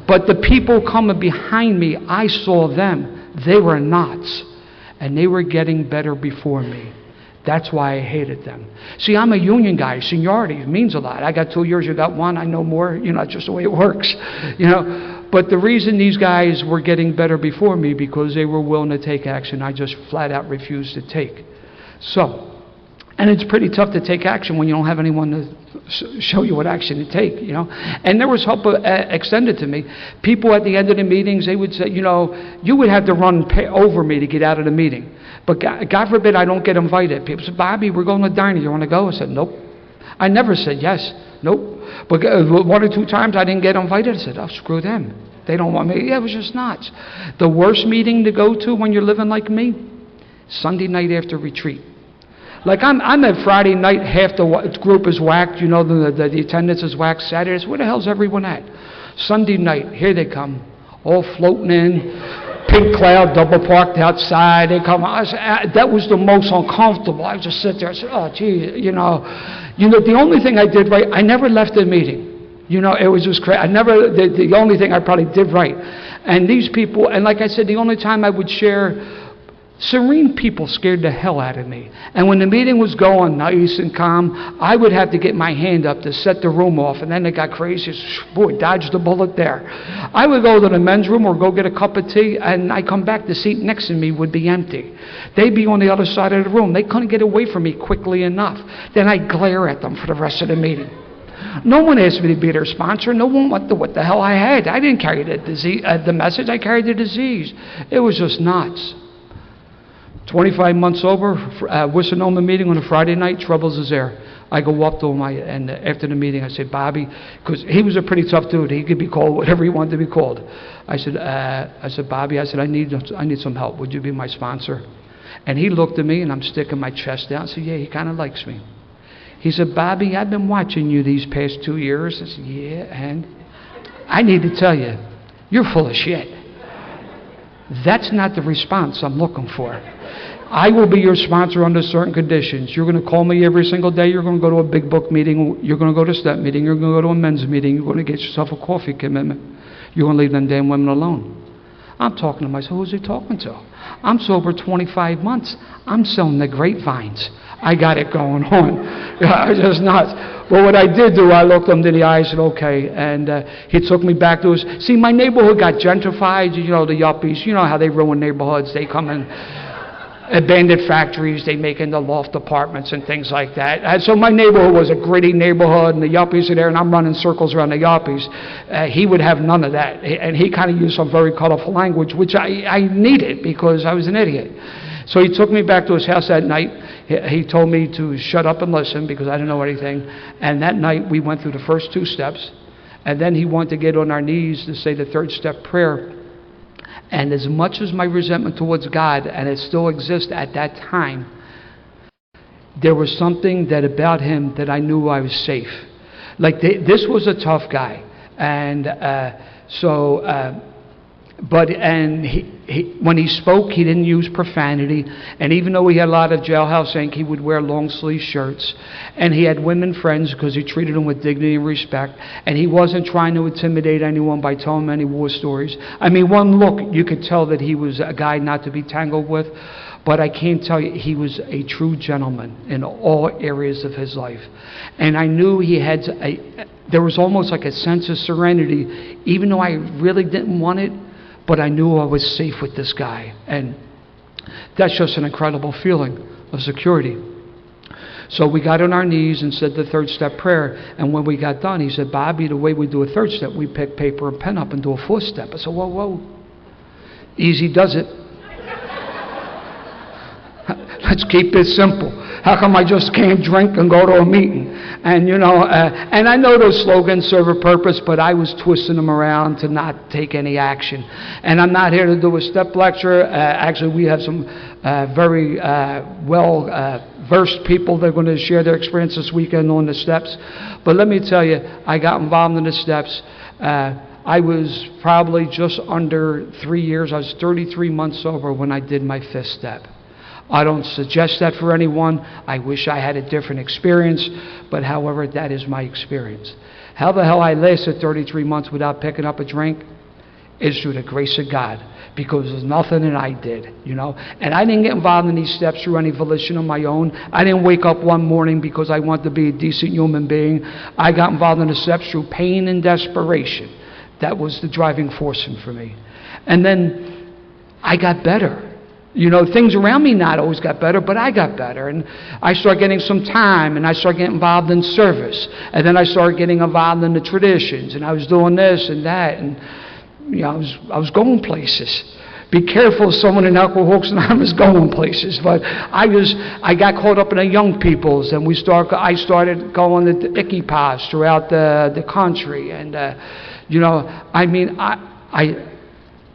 But the people coming behind me, I saw them. They were nuts. And they were getting better before me. That's why I hated them. See, I'm a union guy. Seniority means a lot. I got 2 years, you got 1, I know more. It's just the way it works. But the reason these guys were getting better before me, because they were willing to take action, I just flat out refused to take. So, and it's pretty tough to take action when you don't have anyone to show you what action to take, And there was help extended to me. People at the end of the meetings, they would say, you would have to run over me to get out of the meeting. But God forbid I don't get invited. People said, Bobby, we're going to diner. You want to go? I said, nope. I never said yes. Nope. But 1 or 2 times I didn't get invited. I said, oh, screw them. They don't want me. Yeah, it was just nuts. The worst meeting to go to when you're living like me, Sunday night after retreat. Like I'm at Friday night, half the group is whacked, the attendance is whacked. Saturdays, where the hell's everyone at? Sunday night, here they come, all floating in, pink cloud, double parked outside. They come. That was the most uncomfortable. I just sit there. I said, oh, gee, the only thing I did right, I never left the meeting. It was just crazy. The only thing I probably did right. And these people, and like I said, the only time I would share. Serene people scared the hell out of me. And when the meeting was going nice and calm, I would have to get my hand up to set the room off. And then they got crazy. Boy, dodged the bullet there. I would go to the men's room or go get a cup of tea, and I come back, the seat next to me would be empty. They'd be on the other side of the room. They couldn't get away from me quickly enough. Then I'd glare at them for the rest of the meeting. No one asked me to be their sponsor. No one what the hell I had. I didn't carry the disease, the message. I carried the disease. It was just nuts. 25 months sober, Wissanoma meeting on a Friday night, Troubles is there. I go up to him, and after the meeting, I said, Bobby, because he was a pretty tough dude. He could be called whatever he wanted to be called. I said, Bobby, I need some help. Would you be my sponsor? And he looked at me, and I'm sticking my chest out. I said, yeah, he kind of likes me. He said, Bobby, I've been watching you these past 2 years. I said, yeah, and I need to tell you, you're full of shit. That's not the response I'm looking for. I will be your sponsor under certain conditions. You're going to call me every single day. You're going to go to a big book meeting. You're going to go to a step meeting. You're going to go to a men's meeting. You're going to get yourself a coffee commitment. You're going to leave them damn women alone. I'm talking to myself. Who's he talking to? I'm sober 25 months. I'm selling the grapevines. I got it going on. I was just nuts. But what I did do, I looked him in the eye and said, okay. And he took me back to his... See, my neighborhood got gentrified. The yuppies. You know how they ruin neighborhoods. They come in... abandoned factories they make into loft apartments and things like that. So my neighborhood was a gritty neighborhood, and the yuppies are there, and I'm running circles around the yuppies. He would have none of that, and he kind of used some very colorful language, which I needed because I was an idiot. So he took me back to his house that night. He told me to shut up and listen because I didn't know anything. And that night we went through the first 2 steps, and then he wanted to get on our knees to say the 3rd step prayer. And as much as my resentment towards God, and it still exists at that time, there was something that about him that I knew I was safe. Like this was a tough guy, and when he spoke, he didn't use profanity. And even though he had a lot of jailhouse ink, he would wear long sleeve shirts. And he had women friends because he treated them with dignity and respect. And he wasn't trying to intimidate anyone by telling them any war stories. I mean, one look, you could tell that he was a guy not to be tangled with. But I can't tell you, he was a true gentleman in all areas of his life. And I knew he had there was almost like a sense of serenity, even though I really didn't want it. But I knew I was safe with this guy. And that's just an incredible feeling of security. So we got on our knees and said the 3rd step prayer. And when we got done, he said, Bobby, the way we do a 3rd step, we pick paper and pen up and do a 4th step. I said, whoa. Easy does it. Let's keep it simple. How come I just can't drink and go to a meeting? And, and I know those slogans serve a purpose, but I was twisting them around to not take any action. And I'm not here to do a step lecture. Actually, we have some very well-versed people that are going to share their experience this weekend on the steps. But let me tell you, I got involved in the steps. I was probably just under 3 years. I was 33 months sober when I did my 5th step. I don't suggest that for anyone. I wish I had a different experience, but however, that is my experience. How the hell I lasted 33 months without picking up a drink is through the grace of God, because there's nothing that I did, And I didn't get involved in these steps through any volition of my own. I didn't wake up one morning because I wanted to be a decent human being. I got involved in the steps through pain and desperation. That was the driving force for me. And then I got better. Things around me not always got better, but I got better. And I started getting some time, and I started getting involved in service. And then I started getting involved in the traditions, and I was doing this and that. And, I was going places. Be careful of someone in Alcoholics Anonymous going places. But I got caught up in the young people's, and I started going to Icky Pods throughout the country. And,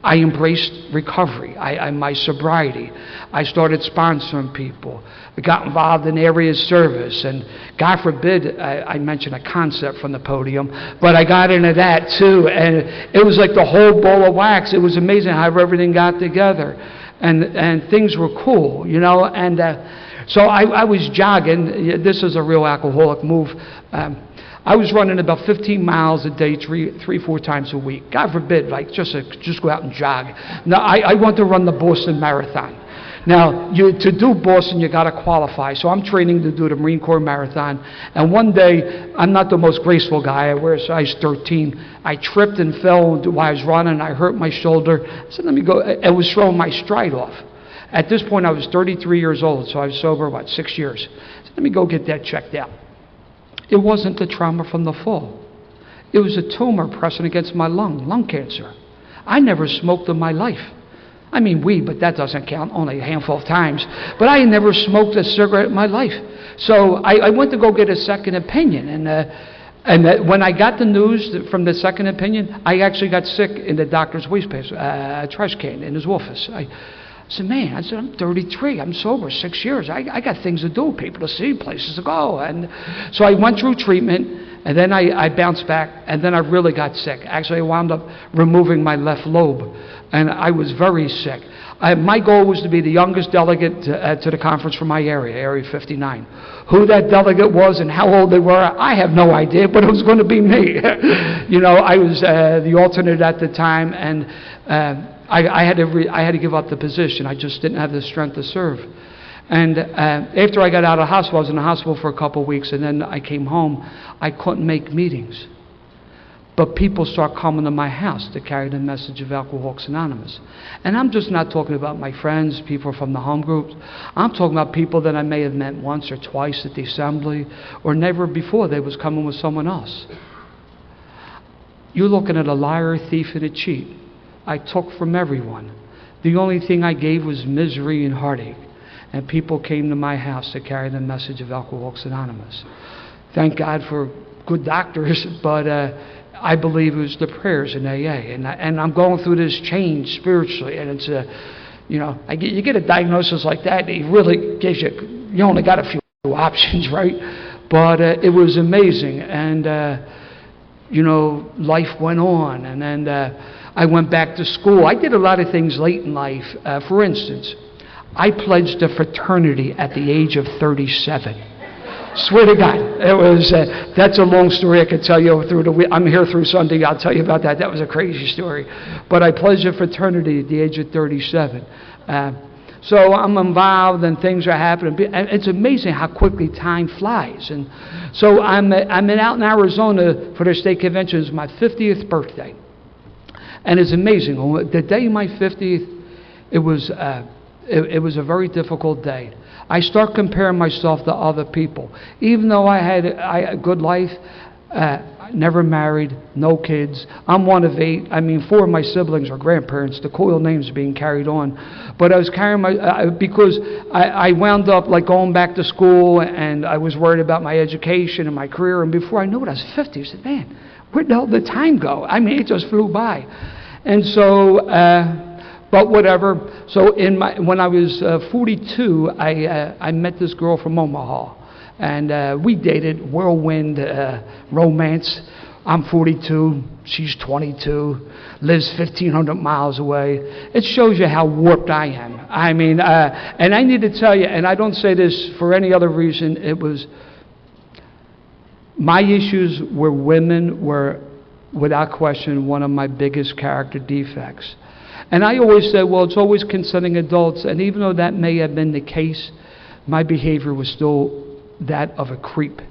I embraced recovery, my sobriety. I started sponsoring people. I got involved in area of service. And God forbid I mention a concept from the podium, but I got into that too. And it was like the whole ball of wax. It was amazing how everything got together. And things were cool, And so I was jogging. This is a real alcoholic move. I was running about 15 miles a day, 4 times a week. God forbid, just go out and jog. Now, I want to run the Boston Marathon. Now, to do Boston, you got to qualify. So I'm training to do the Marine Corps Marathon. And one day, I'm not the most graceful guy. I wear a size 13. I tripped and fell while I was running. I hurt my shoulder. I said, let me go. It was throwing my stride off. At this point, I was 33 years old, so I was sober about 6 years. I said, let me go get that checked out. It wasn't the trauma from the fall. It was a tumor pressing against my lung cancer. I never smoked in my life. I mean, weed, but that doesn't count, only a handful of times. But I never smoked a cigarette in my life. So I went to go get a second opinion. And when I got the news from the second opinion, I actually got sick in the doctor's wastepaper, trash can in his office. I said, I'm 33, I'm sober 6 years. I got things to do, people to see, places to go. And so I went through treatment, and then I bounced back, and then I really got sick. Actually, I wound up removing my left lobe, and I was very sick. My goal was to be the youngest delegate to the conference from my area, Area 59. Who that delegate was and how old they were, I have no idea, but it was going to be me. I was the alternate at the time, and I had to give up the position. I just didn't have the strength to serve. And after I got out of the hospital, I was in the hospital for a couple of weeks, and then I came home. I couldn't make meetings. but people start coming to my house to carry the message of Alcoholics Anonymous. And I'm just not talking about my friends, people from the home groups. I'm talking about people that I may have met once or twice at the assembly, or never before they was coming with someone else. You're looking at a liar, a thief, and a cheat. I took from everyone. The only thing I gave was misery and heartache. And people came to my house to carry the message of Alcoholics Anonymous. Thank God for good doctors, but I believe it was the prayers in AA. And I'm going through this change spiritually, and it's you get a diagnosis like that, it really gives you only got a few options, right? But it was amazing, and life went on, and then I went back to school. I did a lot of things late in life. For instance, I pledged a fraternity at the age of 37. Swear to God, it was. That's a long story. I could tell you through the week. I'm here through Sunday. I'll tell you about that. That was a crazy story. But I pledged a fraternity at the age of 37. So I'm involved, and things are happening. And it's amazing how quickly time flies. And so I'm out in Arizona for the state convention. It's my 50th birthday, and it's amazing. The day of my 50th, it was a very difficult day. I start comparing myself to other people. Even though I had a good life, never married, no kids. I'm one of 8. 4 of my siblings are grandparents. The coil name's being carried on. But I was carrying because I wound up like going back to school, and I was worried about my education and my career. And before I knew it, I was 50. I said, man, where the hell did the time go? It just flew by. And so... but whatever. So when I was 42, I met this girl from Omaha, and we dated, whirlwind romance. I'm 42, she's 22, lives 1,500 miles away. It shows you how warped I am. And I need to tell you, and I don't say this for any other reason, it was my issues were women were, without question, one of my biggest character defects. And I always said, well, it's always consenting adults. And even though that may have been the case, my behavior was still that of a creep.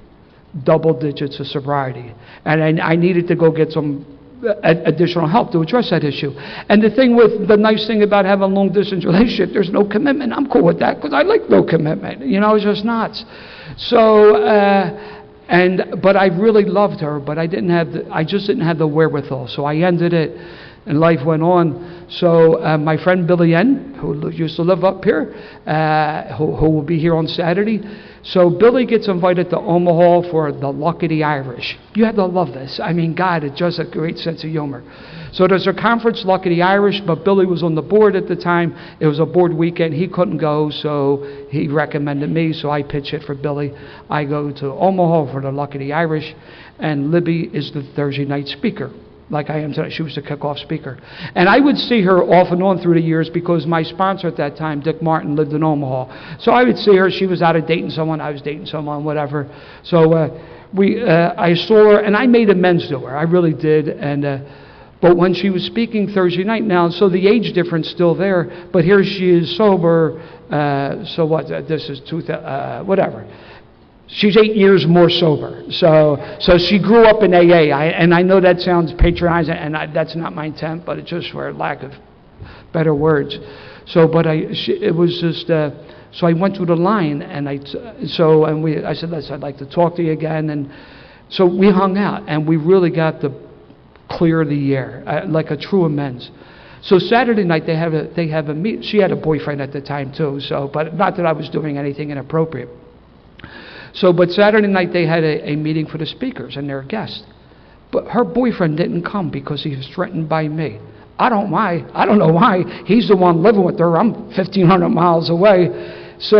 Double digits of sobriety. And I needed to go get some additional help to address that issue. And the nice thing about having a long distance relationship, there's no commitment. I'm cool with that because I like no commitment. It's just nuts. So, but I really loved her, but I just didn't have the wherewithal. So I ended it. And life went on. So my friend Billy N., who used to live up here, who will be here on Saturday. So Billy gets invited to Omaha for the Luck of the Irish. You have to love this. God, it's just a great sense of humor. So there's a conference, Luck of the Irish, but Billy was on the board at the time. It was a board weekend. He couldn't go, so he recommended me, so I pitch it for Billy. I go to Omaha for the Luck of the Irish, and Libby is the Thursday night speaker. Like I am today. She was the kickoff speaker. And I would see her off and on through the years because my sponsor at that time, Dick Martin, lived in Omaha. So I would see her. She was out of dating someone. I was dating someone, whatever. So I saw her, and I made amends to her. I really did. And but when she was speaking Thursday night now, so the age difference still there, but here she is sober. So what? This is whatever. She's 8 years more sober. So she grew up in AA. And I know that sounds patronizing, and that's not my intent, but it's just for lack of better words. So, it was just. So I went through the line, and I said, listen, I'd like to talk to you again, and so we hung out, and we really got to clear the air, like a true amends. So Saturday night they have a meet. She had a boyfriend at the time too. So, but not that I was doing anything inappropriate. So, but Saturday night they had a meeting for the speakers and their guests. But her boyfriend didn't come because he was threatened by me. I don't know why. He's the one living with her. I'm 1,500 miles away. So,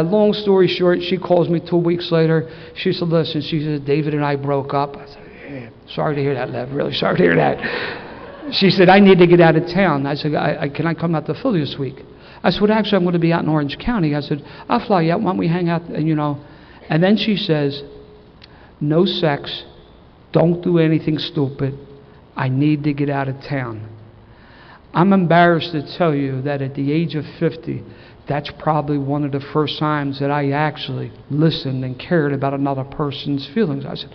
long story short, she calls me 2 weeks later. She said, listen, she said, David and I broke up. I said, sorry to hear that, Lev. Really sorry to hear that. She said, I need to get out of town. I said, can I come out to Philly this week? I said, well, actually, I'm going to be out in Orange County. I said, I'll fly you out. Why don't we hang out, And then she says, no sex, don't do anything stupid, I need to get out of town. I'm embarrassed to tell you that at the age of 50, that's probably one of the first times that I actually listened and cared about another person's feelings. I said,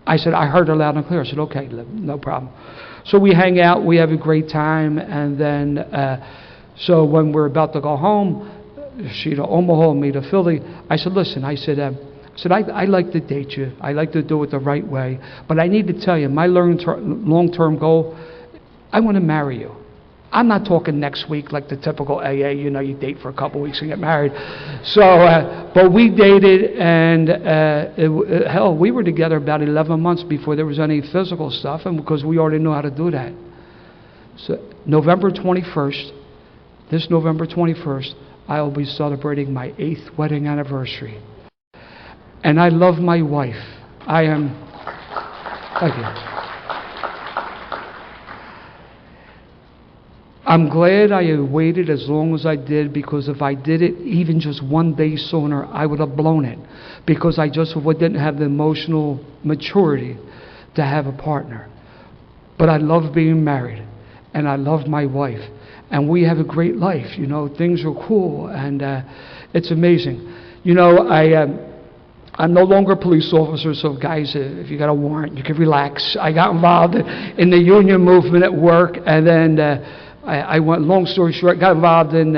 I said, I heard her loud and clear. I said, okay, no problem. So we hang out, we have a great time, and then, so when we're about to go home, she to Omaha, me to Philly, I said, listen, I like to date you. I like to do it the right way, but I need to tell you, my long-term goal, I want to marry you. I'm not talking next week like the typical AA, you date for a couple weeks and get married. So, but we dated, and hell, we were together about 11 months before there was any physical stuff, and because we already knew how to do that. So, November 21st, this November 21st, I will be celebrating my 8th wedding anniversary. And I love my wife. Thank you. I'm glad I waited as long as I did, because if I did it even just one day sooner, I would have blown it, because I just didn't have the emotional maturity to have a partner. But I love being married, and I love my wife, and we have a great life. Things are cool, and it's amazing. I'm no longer a police officer, so guys, if you got a warrant, you can relax. I got involved in the union movement at work, and then I went, long story short, got involved in,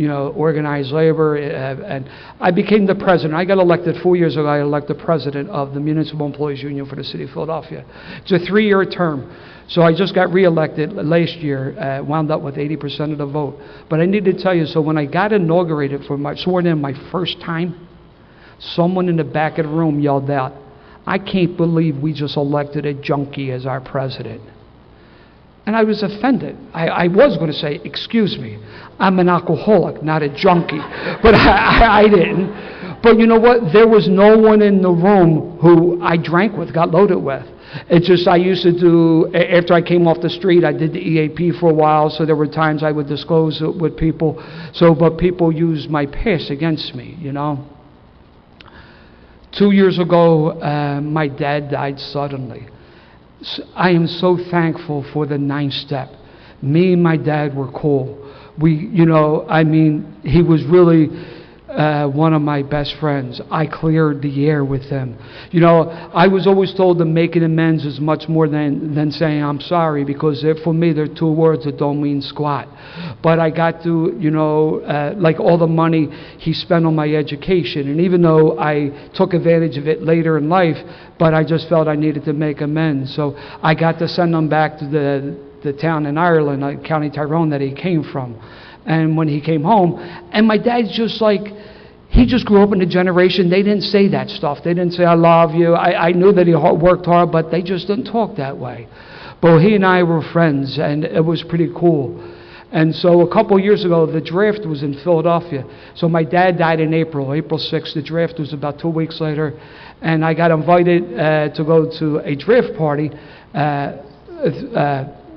organized labor, and I became the president. I got elected 4 years ago. I elected president of the Municipal Employees Union for the City of Philadelphia. It's a 3-year term. So I just got reelected last year, wound up with 80% of the vote. But I need to tell you, so when I got inaugurated sworn in my first time, someone in the back of the room yelled out, I can't believe we just elected a junkie as our president. And I was offended. I was going to say, excuse me, I'm an alcoholic, not a junkie. But I didn't. But you know what? There was no one in the room who I drank with, got loaded with. It's just I used to do, after I came off the street, I did the EAP for a while, so there were times I would disclose it with people. But people used my past against me, 2 years ago, my dad died suddenly. I am so thankful for the 9th step. Me and my dad were cool. He was really one of my best friends. I cleared the air with him. I was always told that making amends is much more than saying I'm sorry, because for me they're 2 words that don't mean squat. But I got to, like all the money he spent on my education, and even though I took advantage of it later in life, but I just felt I needed to make amends. So I got to send him back to the town in Ireland, County Tyrone, that he came from. And when he came home, and my dad's just like, he just grew up in a generation, they didn't say that stuff. They didn't say, I love you. I knew that he worked hard, but they just didn't talk that way. But he and I were friends, and it was pretty cool. And so a couple years ago, the draft was in Philadelphia. So my dad died in April 6th. The draft was about 2 weeks later. And I got invited to go to a draft party.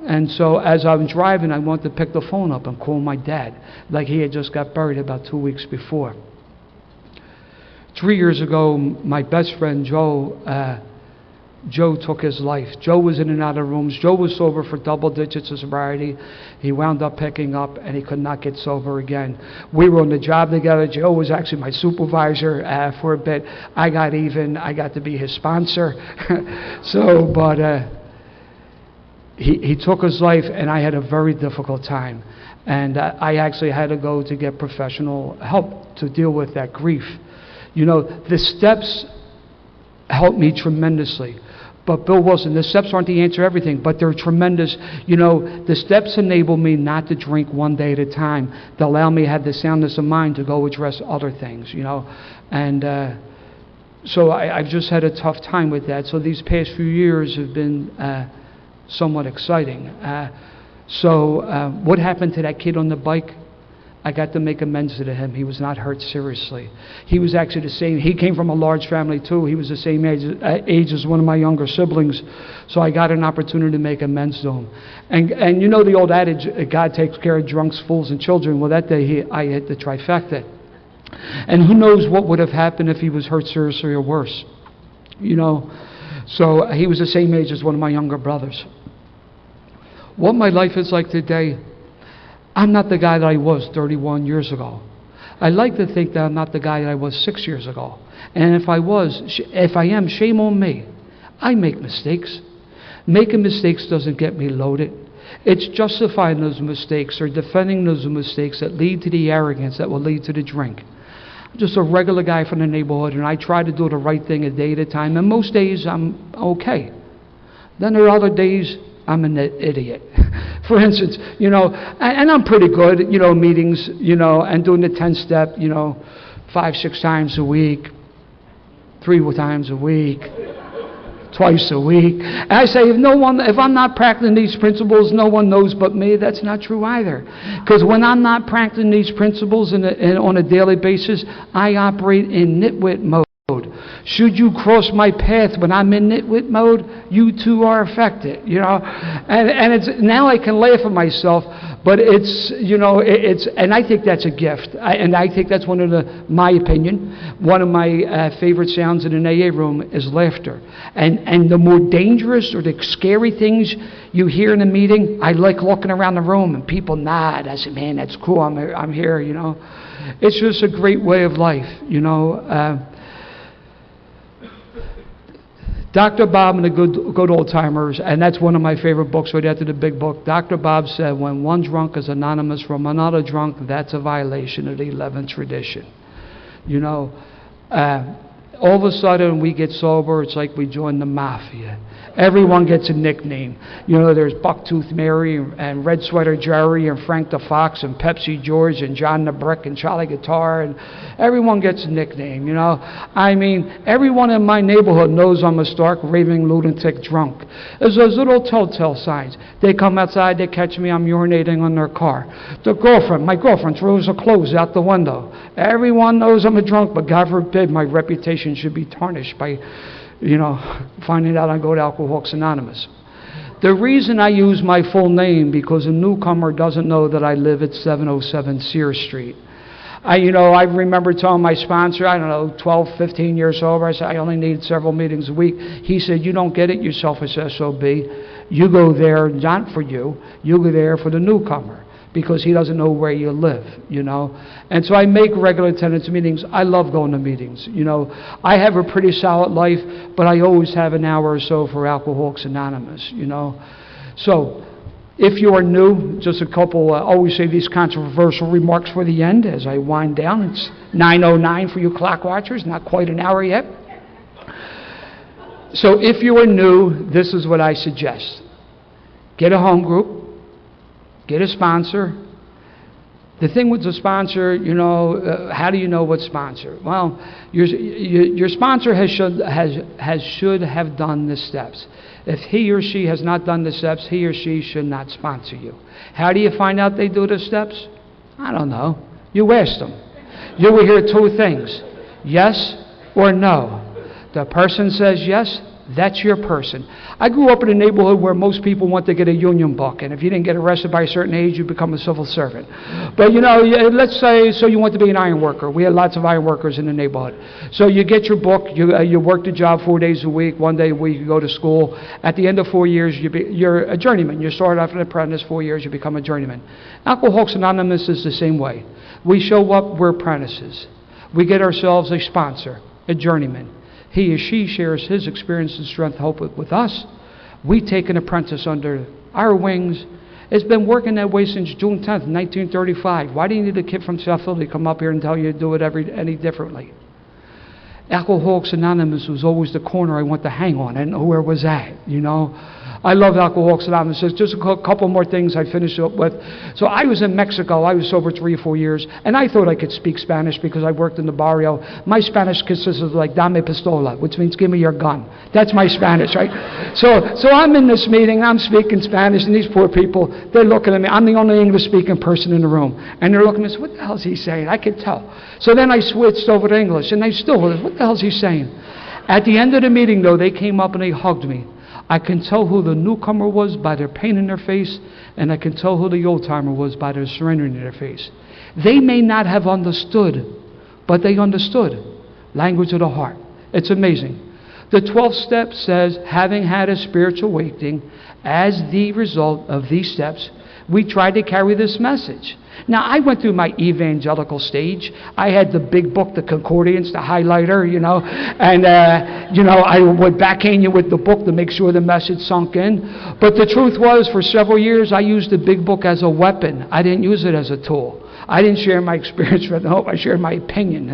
And so as I was driving, I wanted to pick the phone up and call my dad, like he had just got buried about 2 weeks before. 3 years ago, my best friend Joe took his life. Joe was in and out of rooms. Joe was sober for double digits of sobriety. He wound up picking up, and he could not get sober again. We were on the job together. Joe was actually my supervisor for a bit. I got even. I got to be his sponsor. He took his life, and I had a very difficult time. And I actually had to go to get professional help to deal with that grief. The steps helped me tremendously. But Bill Wilson, the steps aren't the answer to everything, but they're tremendous. The steps enable me not to drink one day at a time. They allow me to have the soundness of mind to go address other things, And so I've just had a tough time with that. So these past few years have been somewhat exciting. What happened to that kid on the bike? I got to make amends to him. He was not hurt seriously. He was actually the same. He came from a large family too. He was the same age as one of my younger siblings. So I got an opportunity to make amends to him. And the old adage, God takes care of drunks, fools, and children. Well, that day I hit the trifecta. And who knows what would have happened if he was hurt seriously or worse. So he was the same age as one of my younger brothers. What my life is like today, I'm not the guy that I was 31 years ago. I like to think that I'm not the guy that I was 6 years ago. And if I am, shame on me. I make mistakes. Making mistakes doesn't get me loaded. It's justifying those mistakes or defending those mistakes that lead to the arrogance that will lead to the drink. I'm just a regular guy from the neighborhood, and I try to do the right thing a day at a time, and most days I'm okay. Then there are other days I'm an idiot. For instance, and I'm pretty good, meetings, and doing the 10-step, 5-6 times a week, 3 times a week, twice a week. And I say, if I'm not practicing these principles, no one knows but me. That's not true either. Because when I'm not practicing these principles on a daily basis, I operate in nitwit mode. Should you cross my path when I'm in nitwit mode, you too are affected, And it's now I can laugh at myself, but and I think that's a gift. And I think that's my opinion, one of my favorite sounds in an AA room is laughter. And the more dangerous or the scary things you hear in a meeting, I like looking around the room and people nod. I say, man, that's cool. I'm here, It's just a great way of life, Dr. Bob and the Good Old Timers, and that's one of my favorite books right after the big book. Dr. Bob said, when one drunk is anonymous from another drunk, that's a violation of the 11th tradition. All of a sudden we get sober, it's like we join the mafia. Everyone gets a nickname. There's Bucktooth Mary and Red Sweater Jerry and Frank the Fox and Pepsi George and John the Brick and Charlie Guitar, and everyone gets a nickname, everyone in my neighborhood knows I'm a stark, raving lunatic drunk. There's those little telltale signs. They come outside, they catch me, I'm urinating on their car. My girlfriend throws her clothes out the window. Everyone knows I'm a drunk, but God forbid my reputation should be tarnished by finding out I go to Alcoholics Anonymous. The reason I use my full name, because a newcomer doesn't know that I live at 707 Sears Street. I remember telling my sponsor, 12, 15 years sober, I said, I only need several meetings a week. He said, you don't get it, you selfish SOB. You go there, not for you go there for the newcomer, because he doesn't know where you live, And so I make regular attendance meetings. I love going to meetings, I have a pretty solid life, but I always have an hour or so for Alcoholics Anonymous, So if you are new, just a couple, I always say these controversial remarks for the end as I wind down. It's 9:09 for you clock watchers, not quite an hour yet. So if you are new, this is what I suggest. Get a home group. Get a sponsor. The thing with the sponsor, how do you know what sponsor? Well, your sponsor should have done the steps. If he or she has not done the steps, he or she should not sponsor you. How do you find out they do the steps? I don't know. You ask them. You will hear 2 things: yes or no. The person says yes, that's your person. I grew up in a neighborhood where most people want to get a union buck, and if you didn't get arrested by a certain age, you become a civil servant. But let's say, so you want to be an iron worker. We had lots of iron workers in the neighborhood. So you get your book, you work the job 4 days a week, 1 day a week, you go to school. At the end of 4 years, you're a journeyman. You start off an apprentice, 4 years, you become a journeyman. Alcoholics Anonymous is the same way. We show up, we're apprentices. We get ourselves a sponsor, a journeyman. He or she shares his experience and strength, hope with us. We take an apprentice under our wings. It's been working that way since June 10th, 1935. Why do you need a kid from South Philly to come up here and tell you to do it any differently? Alcoholics Anonymous was always the corner I want to hang on. I didn't know where it was at, I love Alcoholics Anonymous. Just a couple more things I finish up with. So I was in Mexico. I was sober 3 or 4 years, and I thought I could speak Spanish because I worked in the barrio. My Spanish consists of like dame pistola, which means give me your gun. That's my Spanish, right? So I'm in this meeting. I'm speaking Spanish, and these poor people, they're looking at me. I'm the only English-speaking person in the room, and they're looking at me. What the hell is he saying? I could tell. So then I switched over to English, and they still were, what the hell is he saying? At the end of the meeting, though, they came up and they hugged me. I can tell who the newcomer was by their pain in their face, and I can tell who the old-timer was by their surrender in their face. They may not have understood, but they understood. Language of the heart. It's amazing. The 12th step says, having had a spiritual awakening, as the result of these steps, We tried to carry this message. Now, I went through my evangelical stage. I had the big book, the concordance, the highlighter, and, I would backhand you with the book to make sure the message sunk in. But the truth was, for several years, I used the big book as a weapon. I didn't use it as a tool. I didn't share my experience with hope. I shared my opinion,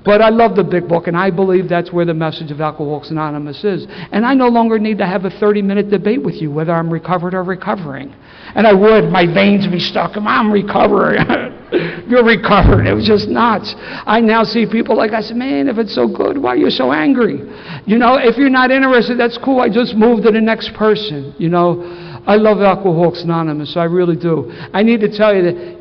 But I love the big book, and I believe that's where the message of Alcoholics Anonymous is. And I no longer need to have a 30-minute debate with you whether I'm recovered or recovering. And I would, my veins would be stuck. I'm recovering. You're recovered. It was just nuts. I now see people like, I said, man, if it's so good, why are you so angry? If you're not interested, that's cool. I just moved to the next person, I love Alcoholics Anonymous, I really do. I need to tell you that,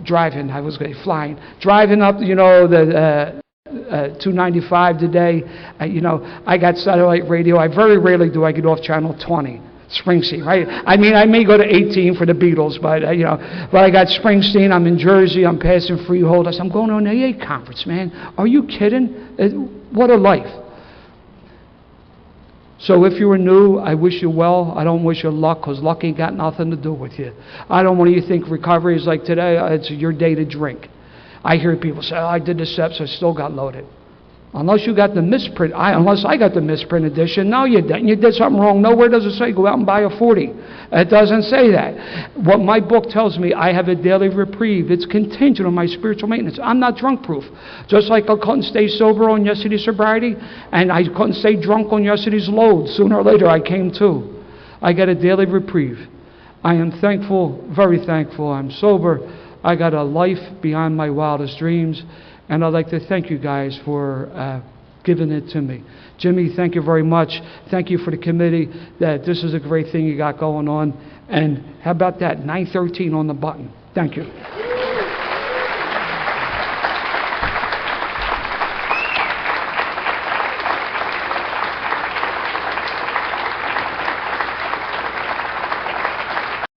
driving, I was going to say flying. Driving up, the 295 today, I got satellite radio. I very rarely do I get off channel 20. Springsteen, right? I may go to 18 for the Beatles, but I got Springsteen. I'm in Jersey. I'm passing Freehold. I'm going to an AA conference, man. Are you kidding? What a life. So if you were new, I wish you well. I don't wish you luck, because luck ain't got nothing to do with you. I don't want you to think recovery is like today. It's your day to drink. I hear people say, I did the steps, I still got loaded. Unless you got the misprint, unless I got the misprint edition, no, you didn't. You did something wrong. Nowhere does it say go out and buy a 40. It doesn't say that. What my book tells me, I have a daily reprieve. It's contingent on my spiritual maintenance. I'm not drunk proof. Just like I couldn't stay sober on yesterday's sobriety, and I couldn't stay drunk on yesterday's load. Sooner or later, I came to. I got a daily reprieve. I am thankful, very thankful. I'm sober. I got a life beyond my wildest dreams. And I'd like to thank you guys for giving it to me. Jimmy, thank you very much. Thank you for the committee. That this is a great thing you got going on. And how about that? 913 on the button. Thank you.